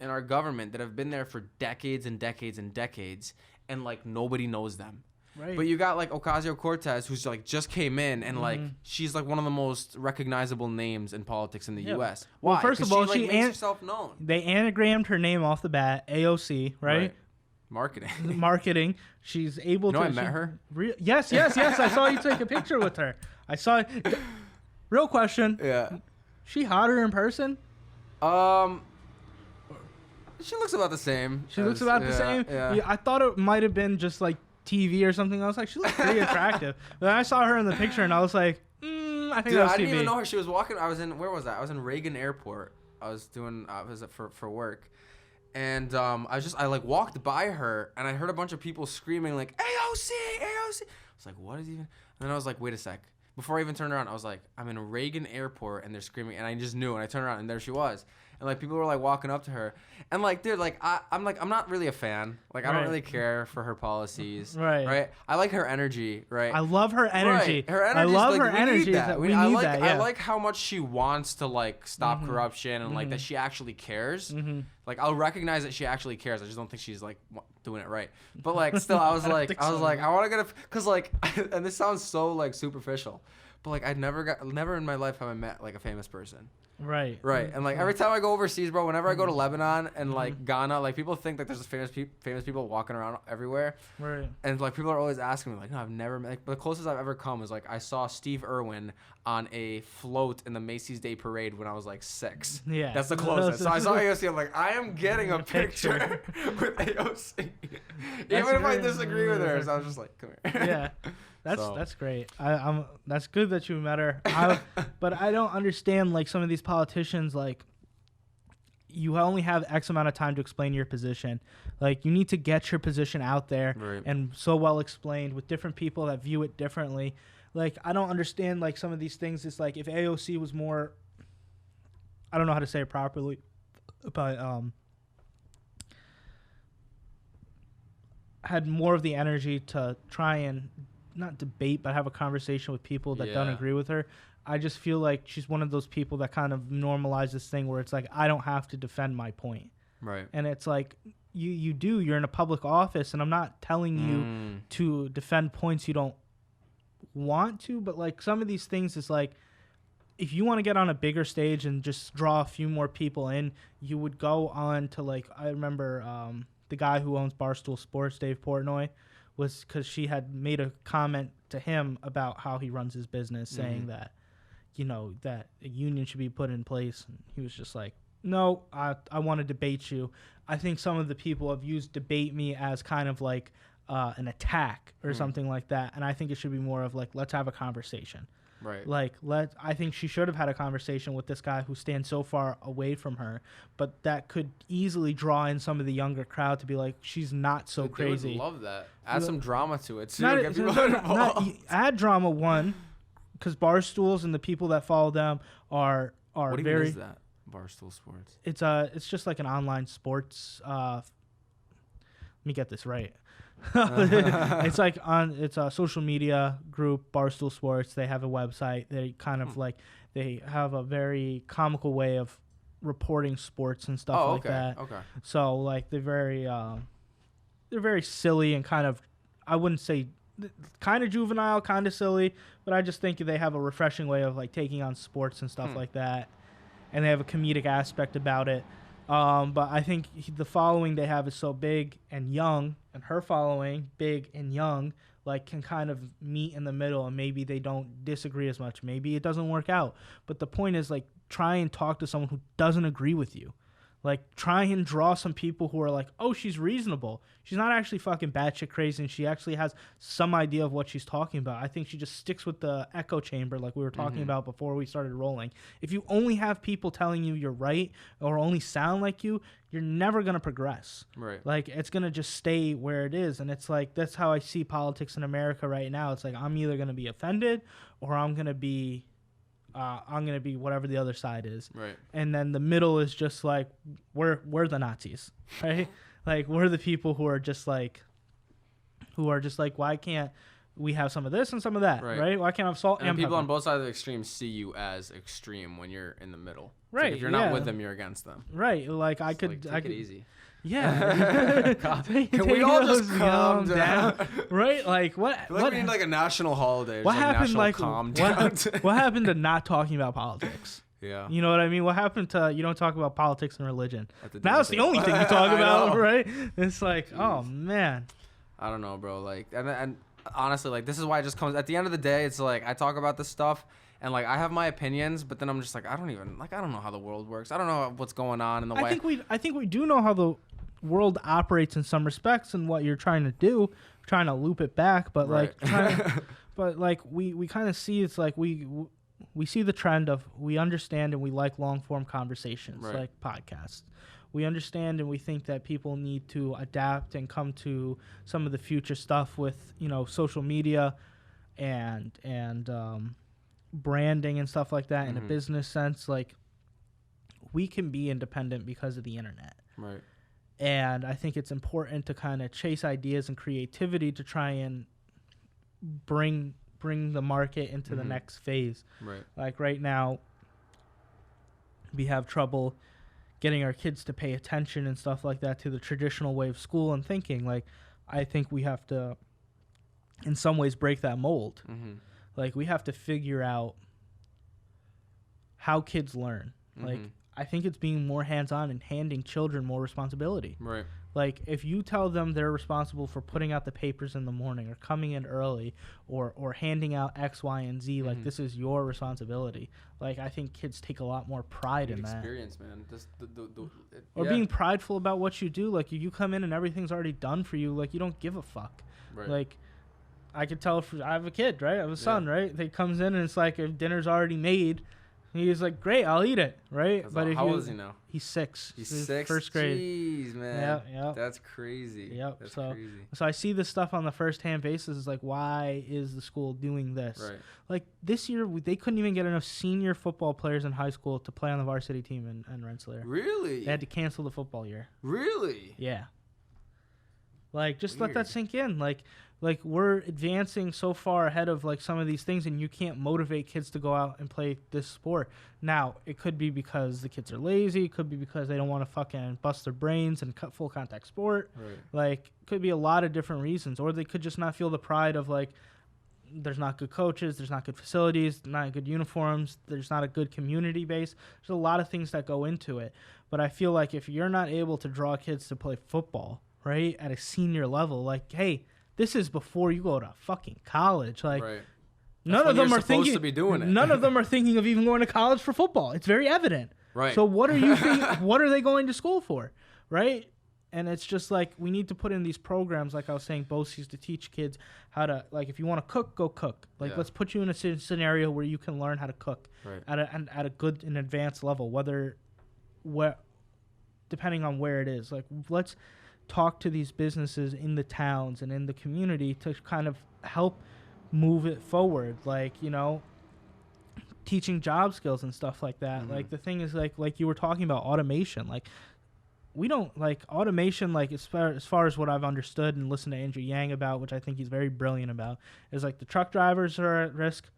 our government that have been there for decades and decades and decades, and, like, nobody knows them. Right. But you got like Ocasio-Cortez, who's like just came in, and like she's like one of the most recognizable names in politics in the U.S. Why? Well, first of all, she makes herself known. They anagrammed her name off the bat, AOC, right? Marketing. She's able to. I met her. Yes. I saw you take a picture with her. I saw. Real question. Yeah. She hotter in person? She looks about the same. She looks about the same. Yeah. I thought it might have been just like TV or something. I was like, she looks pretty attractive. But then I saw her in the picture and I was like, I think that's TV. I didn't even know her. She was walking. Where was that? I was in Reagan Airport. I was doing visit for work. And I like walked by her and I heard a bunch of people screaming like, AOC. I was like, what is even? And then I was like, wait a sec. Before I even turned around, I was like, I'm in Reagan Airport and they're screaming, and I just knew, and I turned around and there she was. And like people were like walking up to her, and like, dude, like I'm not really a fan. Like I don't really care for her policies. Right. I like her energy. Right. I love her energy. Right. Her energy. I love her energy. I like how much she wants to like stop corruption and like that she actually cares. Like I'll recognize that she actually cares. I just don't think she's like doing it right. But like still, I was like, I want to get because like, and this sounds so like superficial, but like never in my life have I met like a famous person. Right. And like every time I go overseas, bro, whenever I go to Lebanon and like Ghana, like people think that there's famous people walking around everywhere. Right. And like people are always asking me like, no, I've never met. Like, the closest I've ever come is like I saw Steve Irwin on a float in the Macy's Day Parade when I was like 6. Yeah. That's the closest. So I saw AOC. I'm like, I am getting a picture with AOC, even if I disagree with her. So I was just like, come here. Yeah. That's great. That's good that you met her. But I don't understand like some of these politicians like you only have X amount of time to explain your position. Like, you need to get your position out there and so well explained with different people that view it differently. Like, I don't understand, like, some of these things. It's like, if AOC was more, I don't know how to say it properly, but had more of the energy to try and not debate, but have a conversation with people that don't agree with her. I just feel like she's one of those people that kind of normalize this thing where it's like, I don't have to defend my point. Right. And it's like, you're in a public office, and I'm not telling you to defend points you don't want to, but like some of these things is like, if you want to get on a bigger stage and just draw a few more people in, you would go on to, like, I remember the guy who owns Barstool Sports, Dave Portnoy, was because she had made a comment to him about how he runs his business, saying that, you know, that a union should be put in place. And he was just like, no, I want to debate you. I think some of the people have used debate me as kind of like an attack or something like that. And I think it should be more of like, let's have a conversation. Right. Like, I think she should have had a conversation with this guy who stands so far away from her, but that could easily draw in some of the younger crowd to be like, she's not so crazy. They would love that. Add some drama to it, too. Add drama, one, because Barstools and the people that follow them are what very. What is that? Barstool Sports. It's just like an online sports. Let me get this right. It's like it's a social media group, Barstool Sports. They have a website. They kind of like, they have a very comical way of reporting sports and stuff like that. Okay. So like they're very silly and kind of, I wouldn't say kind of juvenile, kind of silly, but I just think they have a refreshing way of like taking on sports and stuff like that, and they have a comedic aspect about it. But I think the following they have is so big and young, and her following, big and young, like can kind of meet in the middle, and maybe they don't disagree as much. Maybe it doesn't work out. But the point is, like, try and talk to someone who doesn't agree with you. Like, try and draw some people who are like, oh, she's reasonable. She's not actually fucking batshit crazy, and she actually has some idea of what she's talking about. I think she just sticks with the echo chamber like we were talking about before we started rolling. If you only have people telling you you're right or only sound like you, you're never going to progress. Right. Like, it's going to just stay where it is. And it's like, that's how I see politics in America right now. It's like, I'm either going to be offended or I'm going to be whatever the other side is. Right. And then the middle is just like, we're the Nazis, right? Like, we're the people who are just like, why can't we have some of this and some of that, right? Why can't I have salt and people pepper? on both sides of the extreme see you as extreme when you're in the middle. Right. Like if you're not with them, you're against them. Right. Like, I could take it easy. Yeah. Can we all just calm down? Right? Like, what? We need like a national holiday. What happened? Like, calm down. What happened to not talking about politics? Yeah. You know what I mean? What happened to you don't talk about politics and religion? Now it's the only thing you talk about, right? It's like, oh man. I don't know, bro. Like, and honestly, like, this is why it just comes at the end of the day. It's like I talk about this stuff. And, like, I have my opinions, but then I'm just like, I don't know how the world works. I don't know what's going on in the way. I think we do know how the world operates in some respects and what you're trying to do, trying to loop it back. But, like, we kind of see it's like we see the trend of we understand and we like long-form conversations, like podcasts. We understand and we think that people need to adapt and come to some of the future stuff with, you know, social media and branding and stuff like that in a business sense. Like, we can be independent because of the internet. Right. And I think it's important to kind of chase ideas and creativity to try and bring the market into the next phase. Right. Like right now, we have trouble getting our kids to pay attention and stuff like that to the traditional way of school and thinking. Like, I think we have to, in some ways, break that mold. Like, we have to figure out how kids learn. Like, I think it's being more hands-on and handing children more responsibility. Right. Like, if you tell them they're responsible for putting out the papers in the morning or coming in early or handing out X, Y, and Z, like, this is your responsibility. Like, I think kids take a lot more pride in that. Experience, man. Just being prideful about what you do. Like, if you come in and everything's already done for you, like, you don't give a fuck. Right. Like, I could tell I have a kid, right? I have a son, right? He comes in and it's like, if dinner's already made, He's like, great, I'll eat it, right? But how old is he now? He's 6. He's 6? First grade. Jeez, man. Yeah. That's crazy. Yep. That's crazy. crazy. So I see this stuff on the first-hand basis. It's like, why is the school doing this? Right. Like, this year, they couldn't even get enough senior football players in high school to play on the varsity team in Rensselaer. Really? They had to cancel the football year. Really? Yeah. Like, just Weird. let that sink in. Like we're advancing so far ahead of like some of these things, and you can't motivate kids to go out and play this sport. Now, it could be because the kids are lazy. It could be because they don't want to fucking bust their brains and cut full contact sport. Right. Like, could be a lot of different reasons, or they could just not feel the pride of like, there's not good coaches, there's not good facilities, not good uniforms, there's not a good community base. There's a lot of things that go into it. But I feel like if you're not able to draw kids to play football, right, at a senior level, like, hey, this is before you go to fucking college. Like, right. None of them are thinking to be doing it. None of them are thinking of even going to college for football. It's very evident. Right. So what are you what are they going to school for? Right? And it's just like, we need to put in these programs, like I was saying, BOCES, used to teach kids how to, like, if you want to cook, go cook. Like, let's put you in a scenario where you can learn how to cook at a good and advanced level, depending on where it is. Like, let's talk to these businesses in the towns and in the community to kind of help move it forward, like, you know, teaching job skills and stuff like that. Mm-hmm. Like, the thing is, like you were talking about automation, like, we don't like automation, like, as far as what I've understood and listened to Andrew Yang about, which I think he's very brilliant about, is like the truck drivers are at risk,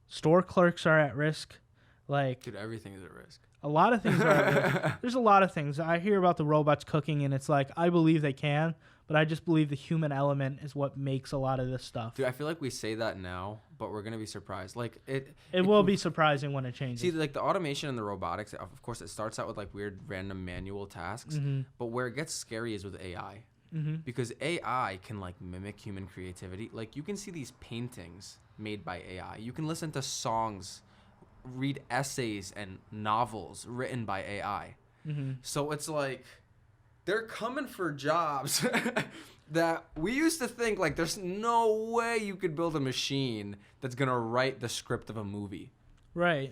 store clerks are at risk, like, dude, everything is at risk. A lot of things are at risk. There's a lot of things. I hear about the robots cooking, and it's like, I believe they can, but I just believe the human element is what makes a lot of this stuff. Dude, I feel like we say that now, but we're gonna be surprised. Like, it will be surprising when it changes. See, like, the automation and the robotics, of course, it starts out with like weird random manual tasks, mm-hmm. but where it gets scary is with AI. Mm-hmm. Because AI can like mimic human creativity. Like, you can see these paintings made by AI. You can listen to songs, read essays and novels written by AI. Mm-hmm. So it's like, they're coming for jobs that we used to think, like, there's no way you could build a machine that's going to write the script of a movie. Right.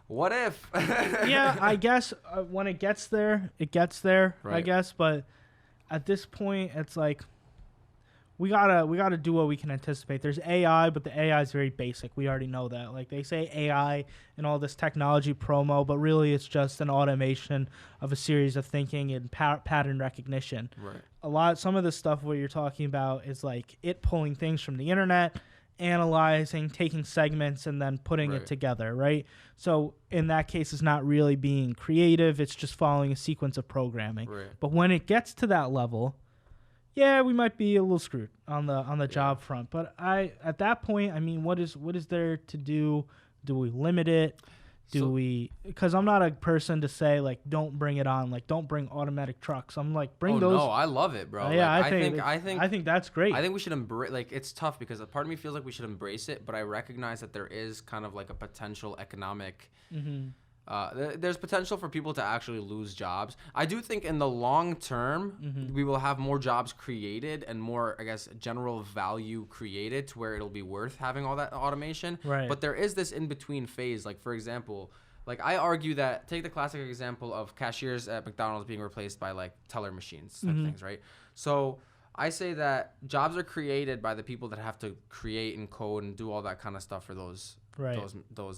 What if? Yeah, I guess when it gets there, right. I guess. But at this point, it's like, we gotta do what we can anticipate. There's AI, but the AI is very basic. We already know that. Like, they say AI and all this technology promo, but really it's just an automation of a series of thinking and pattern recognition. Right. Some of the stuff what you're talking about is like it pulling things from the internet, analyzing, taking segments, and then putting it together, right? So in that case, it's not really being creative. It's just following a sequence of programming. Right. But when it gets to that level, yeah, we might be a little screwed on the job front. But at that point, I mean, what is there to do? Do we limit it? Because I'm not a person to say, like, don't bring it on, like, don't bring automatic trucks. I'm like, bring those. No, I love it, bro. Yeah, like, I think that's great. I think we should embrace. Like, it's tough because a part of me feels like we should embrace it, but I recognize that there is kind of like a potential economic. Mm-hmm. There's potential for people to actually lose jobs. I do think in the long term, mm-hmm. we will have more jobs created and more, I guess, general value created to where it'll be worth having all that automation. Right. But there is this in-between phase. Like, for example, like, I argue that, take the classic example of cashiers at McDonald's being replaced by, like, teller machines type mm-hmm. things, right? So I say that jobs are created by the people that have to create and code and do all that kind of stuff for those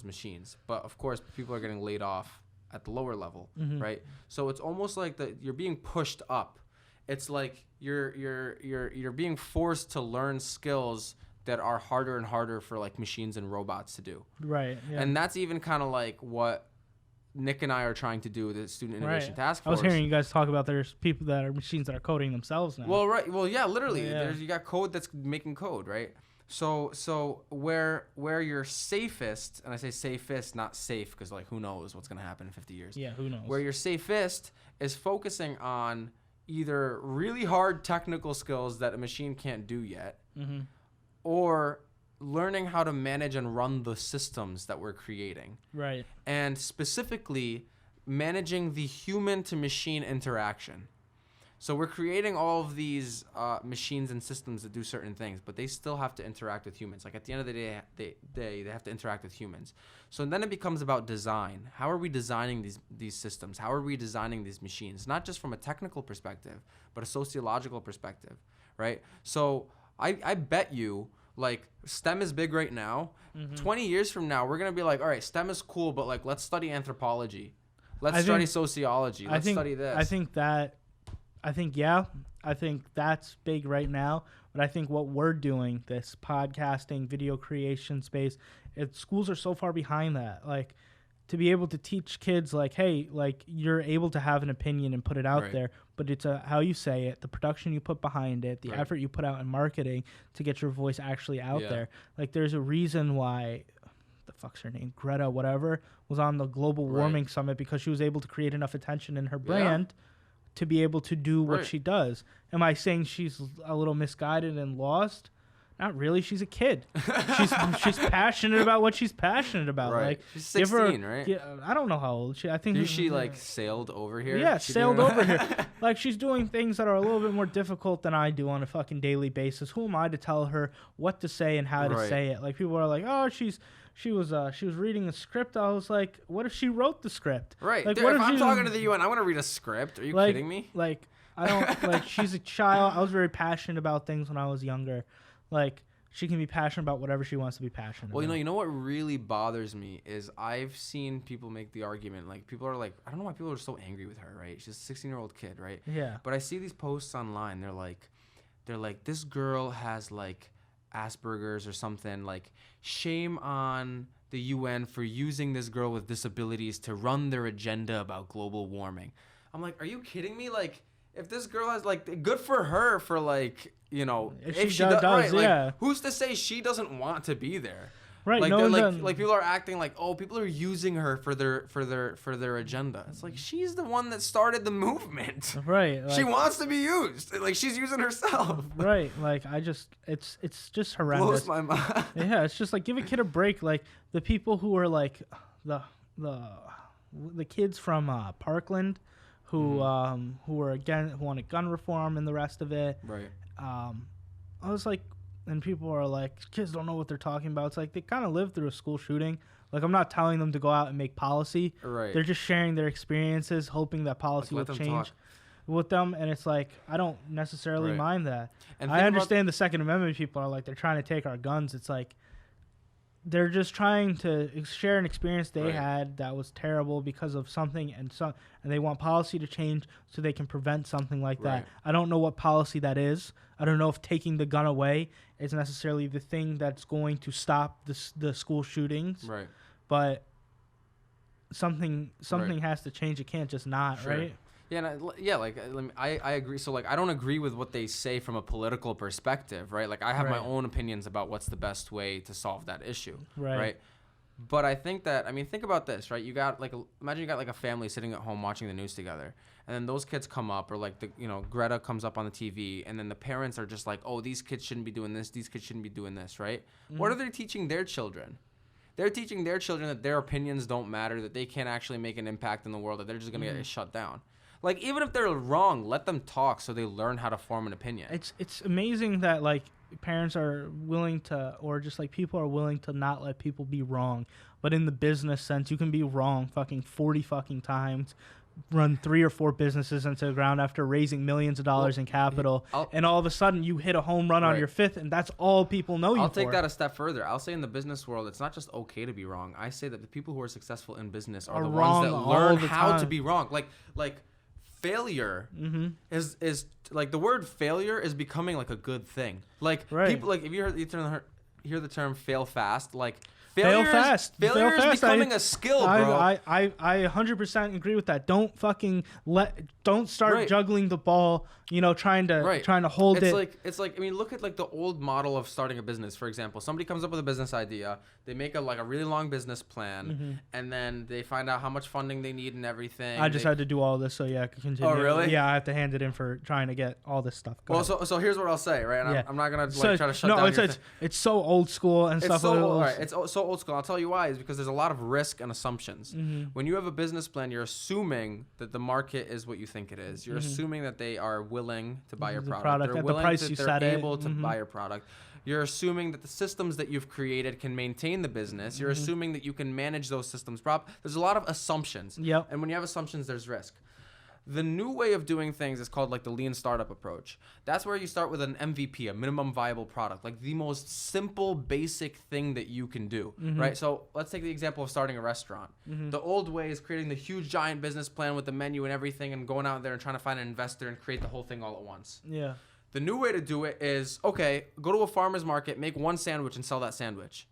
machines. But of course, people are getting laid off at the lower level, mm-hmm. right? So it's almost like you're being pushed up. It's like you're being forced to learn skills that are harder and harder for, like, machines and robots to do. Right. Yeah. And that's even kind of like what Nick and I are trying to do with the Student Innovation Task Force. I was hearing you guys talk about there's people that are machines that are coding themselves now. Well, right. Well, yeah, literally. Yeah. You got code that's making code, right? So where you're safest, and I say safest, not safe, because, like, who knows what's going to happen in 50 years. Yeah, who knows. Where you're safest is focusing on either really hard technical skills that a machine can't do yet, mm-hmm. or learning how to manage and run the systems that we're creating. Right. And specifically managing the human to machine interaction. So we're creating all of these machines and systems that do certain things, but they still have to interact with humans. Like at the end of the day, they have to interact with humans. So then it becomes about design. How are we designing these systems? How are we designing these machines? Not just from a technical perspective, but a sociological perspective, right? So I bet you, like, STEM is big right now. 20 years from now, we're going to be like, all right, STEM is cool, but like, let's study anthropology. Let's study sociology. Let's study this. I think that's big right now. But I think what we're doing, this podcasting, video creation space, schools are so far behind that. Like, to be able to teach kids, like, hey, like, you're able to have an opinion and put it out there, but it's how you say it, the production you put behind it, the effort you put out in marketing to get your voice actually out there. Like, there's a reason why, the fuck's her name, Greta, whatever, was on the global warming summit, because she was able to create enough attention in her brand to be able to do what she does. Am I saying she's a little misguided and lost? Not really. She's a kid. She's passionate about what she's passionate about. Like, she's 16, right? Yeah, I don't know how old she. I think she like sailed over here. Yeah, sailed over here. Like, she's doing things that are a little bit more difficult than I do on a fucking daily basis. Who am I to tell her what to say and how to say it? Like, people are like, oh, she was reading a script. I was like, what if she wrote the script? Right. Like, Dude, if I'm talking to the UN, I want to read a script. Are you kidding me? Like, I don't like. She's a child. I was very passionate about things when I was younger. Like, she can be passionate about whatever she wants to be passionate about. Well, you know what really bothers me is I've seen people make the argument, like, people are like, I don't know why people are so angry with her, right? She's a 16-year-old kid, right? Yeah. But I see these posts online. They're like, this girl has, like, Asperger's or something. Like, shame on the UN for using this girl with disabilities to run their agenda about global warming. I'm like, are you kidding me? Like, if this girl has, like, good for her for, like, you know, if she does, right, like, who's to say she doesn't want to be there? Right. Like, no like people are acting like, oh, people are using her for their agenda. It's like, she's the one that started the movement. Right. Like, she wants to be used. Like, she's using herself. Right. Like, it's just horrendous. Blows my mind. Yeah. It's just like, give a kid a break. Like, the people who are like the kids from Parkland who wanted gun reform and the rest of it. Right. I was like, and people are like, kids don't know what they're talking about. It's like, they kind of lived through a school shooting. Like, I'm not telling them to go out and make policy. Right. They're just sharing their experiences, hoping that policy will change with them. And it's like, I don't necessarily mind that. And I understand the Second Amendment people are like, they're trying to take our guns. It's like, they're just trying to share an experience they had that was terrible because of something, and they want policy to change so they can prevent something like that. I don't know what policy that is. I don't know if taking the gun away is necessarily the thing that's going to stop the school shootings. Right. But something has to change. It can't just not, right? Yeah, like, I agree. So, like, I don't agree with what they say from a political perspective, right? Like, I have my own opinions about what's the best way to solve that issue, right? But I think that, I mean, think about this, right? You got, like, imagine you got, like, a family sitting at home watching the news together, and then those kids come up, or, like, Greta comes up on the TV, and then the parents are just like, oh, these kids shouldn't be doing this, these kids shouldn't be doing this, right? Mm-hmm. What are they teaching their children? They're teaching their children that their opinions don't matter, that they can't actually make an impact in the world, that they're just going to get shut down. Like, even if they're wrong, let them talk so they learn how to form an opinion. It's amazing that, like, parents are willing to, or just, like, people are willing to not let people be wrong. But in the business sense, you can be wrong fucking 40 fucking times, run 3 or 4 businesses into the ground after raising millions of dollars in capital, and all of a sudden you hit a home run on your 5th, and that's all people know you for. I'll take that a step further. I'll say in the business world, it's not just okay to be wrong. I say that the people who are successful in business are the ones that learn how to be wrong. Like failure is like, the word failure is becoming like a good thing. Like, people, like, if you hear the term fail fast, like, failure is becoming a skill, bro. I 100% agree with that. Don't fucking don't start juggling the ball, trying to hold it. It's like, I mean, look at, like, the old model of starting a business. For example, somebody comes up with a business idea, they make a really long business plan, and then they find out how much funding they need and everything. I just had to do all this, so yeah, I can continue. Oh, really? Yeah, I have to hand it in for trying to get all this stuff going. Well, so here's what I'll say, right? And I'm not gonna try to shut down. It's so old school and stuff. It's so old school. I'll tell you why. Is because there's a lot of risk and assumptions. When you have a business plan, you're assuming that the market is what you think it is. You're assuming that they are willing to buy your product. They're willing they're able to buy your product. You're assuming that the systems that you've created can maintain the business. You're assuming that you can manage those systems properly. There's a lot of assumptions. Yep. And when you have assumptions, there's risk. The new way of doing things is called like the lean startup approach. That's where you start with an MVP, a minimum viable product, like the most simple, basic thing that you can do, right? So let's take the example of starting a restaurant. The old way is creating the huge, giant business plan with the menu and everything and going out there and trying to find an investor and create the whole thing all at once. Yeah. The new way to do it is, okay, go to a farmer's market, make one sandwich and sell that sandwich.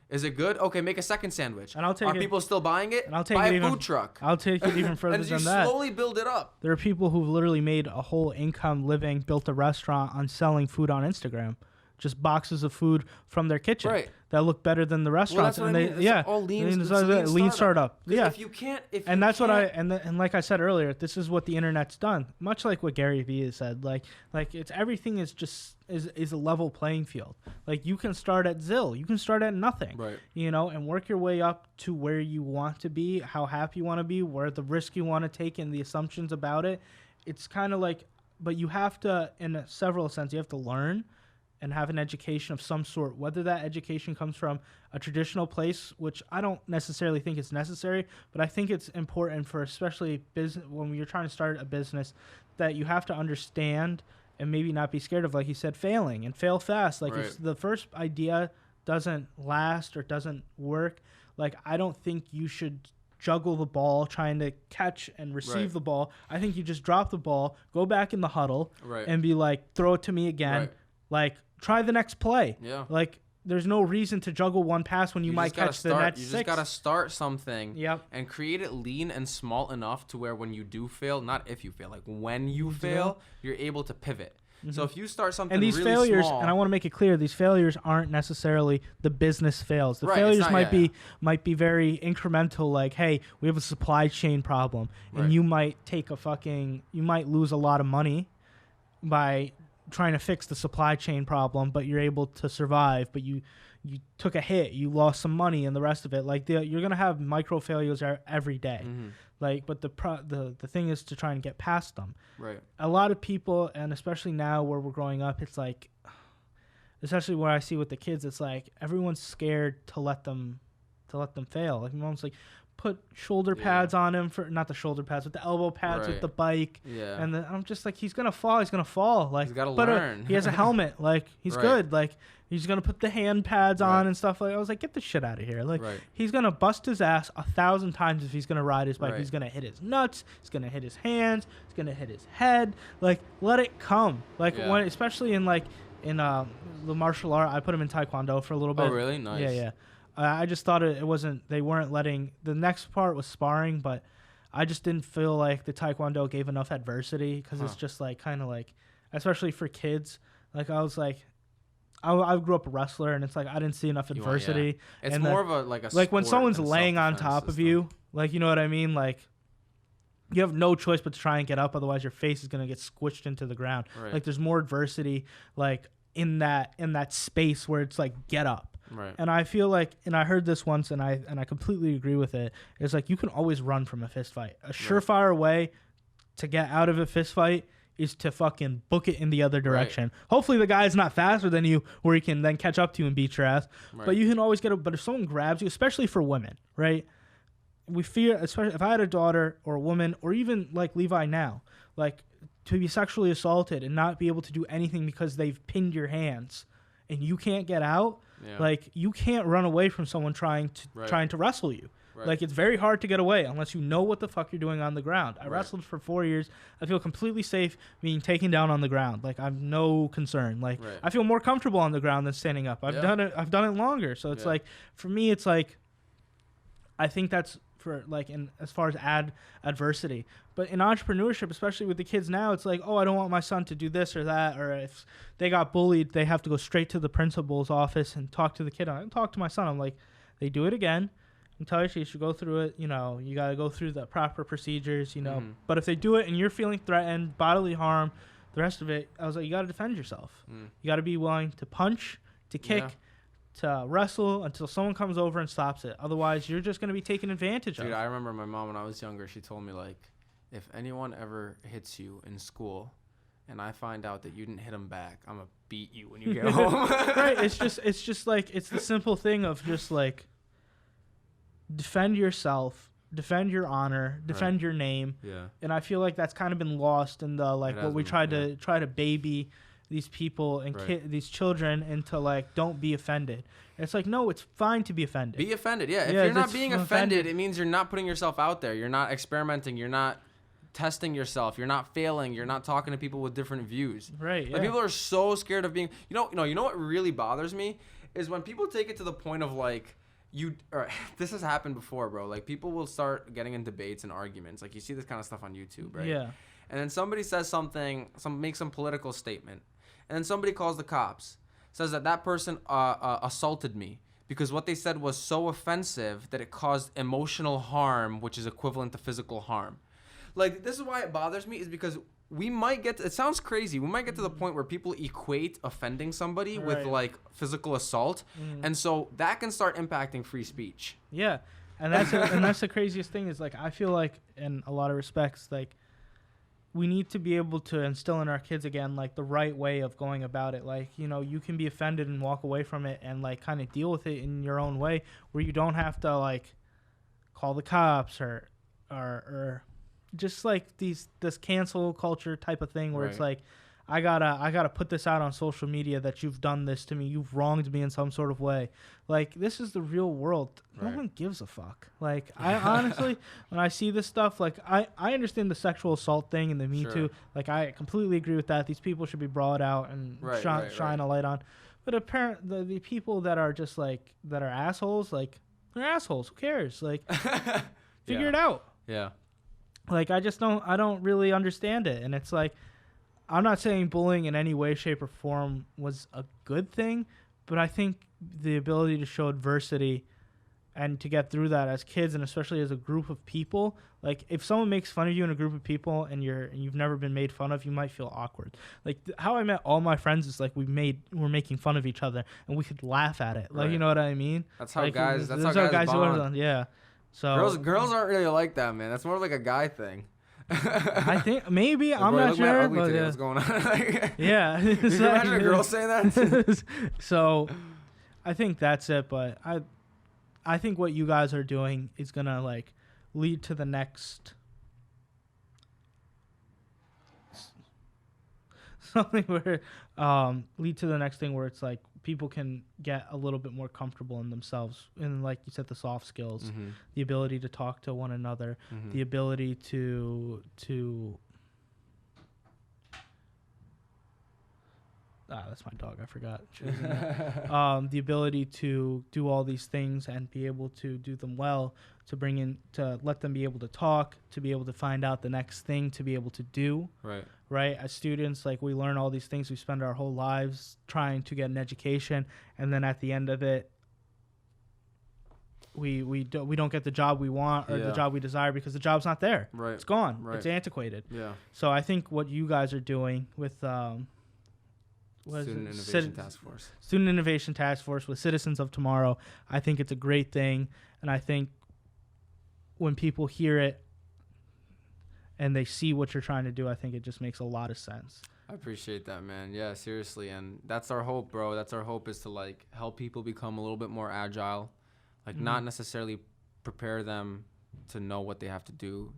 Is it good? Okay, make a second sandwich. And I'll take Are people still buying it? And I'll take Buy it a food truck. I'll take it even further and than you that. slowly build it up. There are people who've literally made a whole income living, built a restaurant on selling food on Instagram. Just boxes of food from their kitchen that look better than the restaurants. Well, that's what I mean. It's all lean startup. Yeah. If you can't, and like I said earlier, this is what the internet's done. Much like what Gary Vee has said, like it's everything is just is a level playing field. Like you can start at zil, you can start at nothing, right? You know, and work your way up to where you want to be, how happy you want to be, where the risk you want to take, and the assumptions about it. It's kind of like, but you have to, in several sense, you have to learn and have an education of some sort, whether that education comes from a traditional place, which I don't necessarily think is necessary, but I think it's important for especially business when you're trying to start a business, that you have to understand and maybe not be scared of, like you said, failing and fail fast. Like if the first idea doesn't last or doesn't work, like I don't think you should juggle the ball trying to catch and receive the ball. I think you just drop the ball, go back in the huddle and be like, throw it to me again. Like, try the next play. Yeah. Like, there's no reason to juggle one pass when you might catch the next six. You just got to start something Yep. and create it lean and small enough to where when you do fail, not if you fail, like when you fail, you're able to pivot. So if you start something really small. And these failures, and I want to make it clear, these failures aren't necessarily the business fails. The failures might be very incremental, like, hey, we have a supply chain problem, and you might you might lose a lot of money by trying to fix the supply chain problem, but you're able to survive, but you took a hit, you lost some money and the rest of it. Like you're going to have micro failures every day. Like, but the thing is to try and get past them. Right. A lot of people, and especially now where we're growing up, it's like, especially what I see with the kids, it's like everyone's scared to let them fail. Like mom's like, put shoulder pads on him, for not the shoulder pads, but the elbow pads with the bike. Yeah. And I'm just like, he's gonna fall. Like, he's gotta learn. He has a helmet. Like, he's good. Like, he's gonna put the hand pads on and stuff. Like, I was like, get the shit out of here. Like, he's gonna bust his ass 1,000 times if he's gonna ride his bike. He's gonna hit his nuts. He's gonna hit his hands. He's gonna hit his head. Like, let it come. Like when, especially in the martial art, I put him in Taekwondo for a little bit. Oh, really? Nice. Yeah. I just thought it wasn't, they weren't letting, the next part was sparring, but I just didn't feel like the Taekwondo gave enough adversity, because it's just like, kind of like, especially for kids, like I was like, I grew up a wrestler, and it's like, I didn't see enough adversity. It's more of a, like when someone's laying on top of you, like, you know what I mean? Like, you have no choice but to try and get up, otherwise your face is going to get squished into the ground. Like, there's more adversity, like, in that space where it's like, get up. Right. And I feel like, and I heard this once, and I completely agree with it. It's like, you can always run from a fist fight. A surefire way to get out of a fist fight is to fucking book it in the other direction. Hopefully the guy's not faster than you, where he can then catch up to you and beat your ass. But you can always get but if someone grabs you, especially for women, right? We fear, especially if I had a daughter or a woman, or even like Levi now, like, to be sexually assaulted and not be able to do anything because they've pinned your hands and you can't get out. Like, you can't run away from someone trying to wrestle you. Like, it's very hard to get away unless you know what the fuck you're doing on the ground. I wrestled for 4 years. I feel completely safe being taken down on the ground. Like, I've no concern. Like, I feel more comfortable on the ground than standing up. I've done it longer. So it's like, for me, it's like, I think that's for, like, in as far as adversity. But in entrepreneurship, especially with the kids now, it's like, oh, I don't want my son to do this or that. Or if they got bullied, they have to go straight to the principal's office and talk to the kid. I talk to my son. I'm like, they do it again. And tell you should go through it. You know, you got to go through the proper procedures, you know. But if they do it and you're feeling threatened, bodily harm, the rest of it, I was like, you got to defend yourself. You got to be willing to punch, to kick, to wrestle until someone comes over and stops it. Otherwise, you're just going to be taken advantage of. Dude, I remember my mom when I was younger, she told me, like, if anyone ever hits you in school and I find out that you didn't hit them back, I'm going to beat you when you get home. Right. It's just like, it's the simple thing of just like, defend yourself, defend your honor, defend your name. Yeah. And I feel like that's kind of been lost in the, like, what we try to baby these people and these children into, like, don't be offended. It's like, no, it's fine to be offended. Be offended, yeah. If you're not being offended, it means you're not putting yourself out there. You're not experimenting. You're not testing yourself. You're not failing. You're not talking to people with different views. Right, Like, people are so scared of being, you know what really bothers me is when people take it to the point of, like, this has happened before, bro. Like, people will start getting in debates and arguments. Like, you see this kind of stuff on YouTube, right? Yeah. And then somebody says something, makes some political statement. And then somebody calls the cops, says that person assaulted me because what they said was so offensive that it caused emotional harm, which is equivalent to physical harm. Like, this is why it bothers me, is because we might get it sounds crazy. We might get to the point where people equate offending somebody with, like, physical assault. And so that can start impacting free speech. Yeah. And that's the craziest thing is, like, I feel like in a lot of respects, like, we need to be able to instill in our kids again, like, the right way of going about it. Like, you know, you can be offended and walk away from it and, like, kind of deal with it in your own way where you don't have to, like, call the cops or just, like, this cancel culture type of thing where it's like, I gotta put this out on social media that you've done this to me. You've wronged me in some sort of way. Like, this is the real world. No one gives a fuck. Like, I honestly, when I see this stuff, like, I understand the sexual assault thing and the Me Too. Like, I completely agree with that. These people should be brought out and shine a light on. But apparently, the people that are just, like, that are assholes, like, they're assholes. Who cares? Like, figure it out. Yeah. Like, I don't really understand it. And it's like, I'm not saying bullying in any way, shape, or form was a good thing, but I think the ability to show adversity and to get through that as kids and especially as a group of people, like, if someone makes fun of you in a group of people and you've never been made fun of, you might feel awkward. Like, how I met all my friends is, like, we're making fun of each other and we could laugh at it. Like, you know what I mean? That's how, like, guys bond. Yeah. So girls aren't really like that, man. That's more like a guy thing. I think maybe like, I'm boy, not sure. But what's going on? Yeah. Did you imagine a girl saying that? So, I think that's it. But I think what you guys are doing is gonna, like, lead to the next something where lead to the next thing where it's like people can get a little bit more comfortable in themselves and, like you said, the soft skills, the ability to talk to one another, the ability to that's my dog, I forgot. The ability to do all these things and be able to do them well, to let them be able to talk, to be able to find out the next thing to be able to do. Right. As students, like, we learn all these things. We spend our whole lives trying to get an education, and then at the end of it, we don't get the job we want or the job we desire because the job's not there. Right. It's gone. It's antiquated. Yeah. So I think what you guys are doing with Student Innovation Task Force. Student Innovation Task Force with Citizens of Tomorrow, I think it's a great thing, and I think when people hear it and they see what you're trying to do, I think it just makes a lot of sense. I appreciate that, man. Yeah, seriously. And that's our hope, bro. That's our hope, is to, like, help people become a little bit more agile, like, not necessarily prepare them to know what they have to do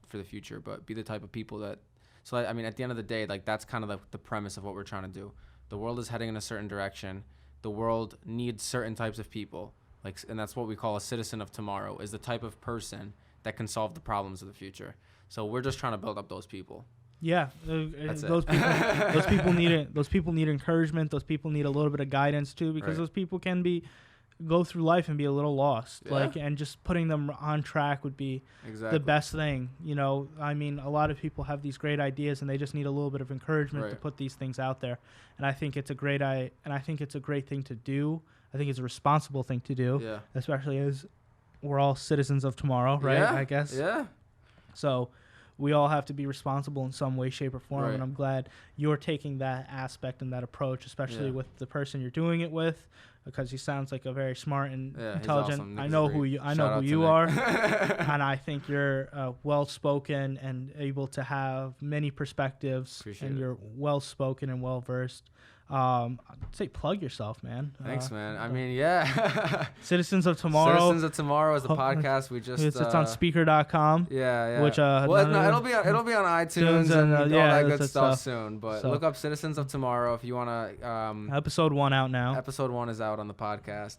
for the future, but be the type of people that, so, I mean, at the end of the day, like, that's kind of the premise of what we're trying to do. The world is heading in a certain direction. The world needs certain types of people, like, and that's what we call a citizen of tomorrow, is the type of person that can solve the problems of the future. So we're just trying to build up those people. Yeah, those people need it. Those people need encouragement. Those people need a little bit of guidance too, because those people can go through life and be a little lost. Like, and just putting them on track would be the best thing. You know, I mean, a lot of people have these great ideas and they just need a little bit of encouragement to put these things out there. And I think it's a great thing to do. I think it's a responsible thing to do, especially as we're all citizens of tomorrow, right? I guess. Yeah. So we all have to be responsible in some way, shape, or form. And I'm glad you're taking that aspect and that approach, especially with the person you're doing it with, because he sounds like a very smart and intelligent. Awesome. I know who you are, and I think you're well spoken and able to have many perspectives. And you're well spoken and well versed. I'd say plug yourself, man. Thanks, man. I mean, Citizens of Tomorrow. Citizens of Tomorrow is the podcast. We just it's on speaker.com. Yeah. Which it'll be on iTunes and all that good stuff soon. But look up Citizens of Tomorrow if you want to. Episode 1 out now. Episode 1 is out on the podcast.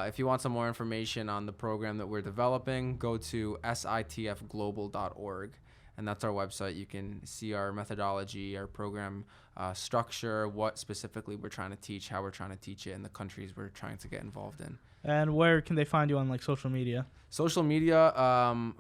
If you want some more information on the program that we're developing, go to sitfglobal.org. And that's our website. You can see our methodology, our program structure, what specifically we're trying to teach, how we're trying to teach it, and the countries we're trying to get involved in. And where can they find you on social media? Social media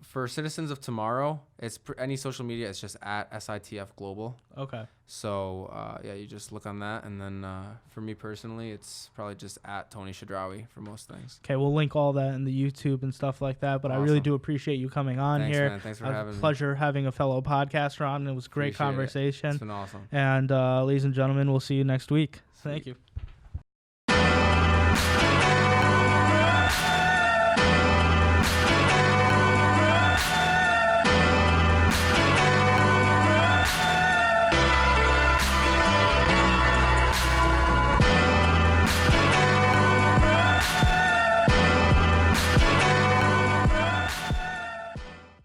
for Citizens of Tomorrow, it's any social media. It's just at SITF Global. Okay. So you just look on that, and then for me personally, it's probably just at Tony Chedrawee for most things. Okay, we'll link all that in the YouTube and stuff like that. But awesome. I really do appreciate you coming on here. Man. Thanks for having me. Pleasure having a fellow podcaster on. It was a great conversation. It's been awesome. And ladies and gentlemen, we'll see you next week. Thank you.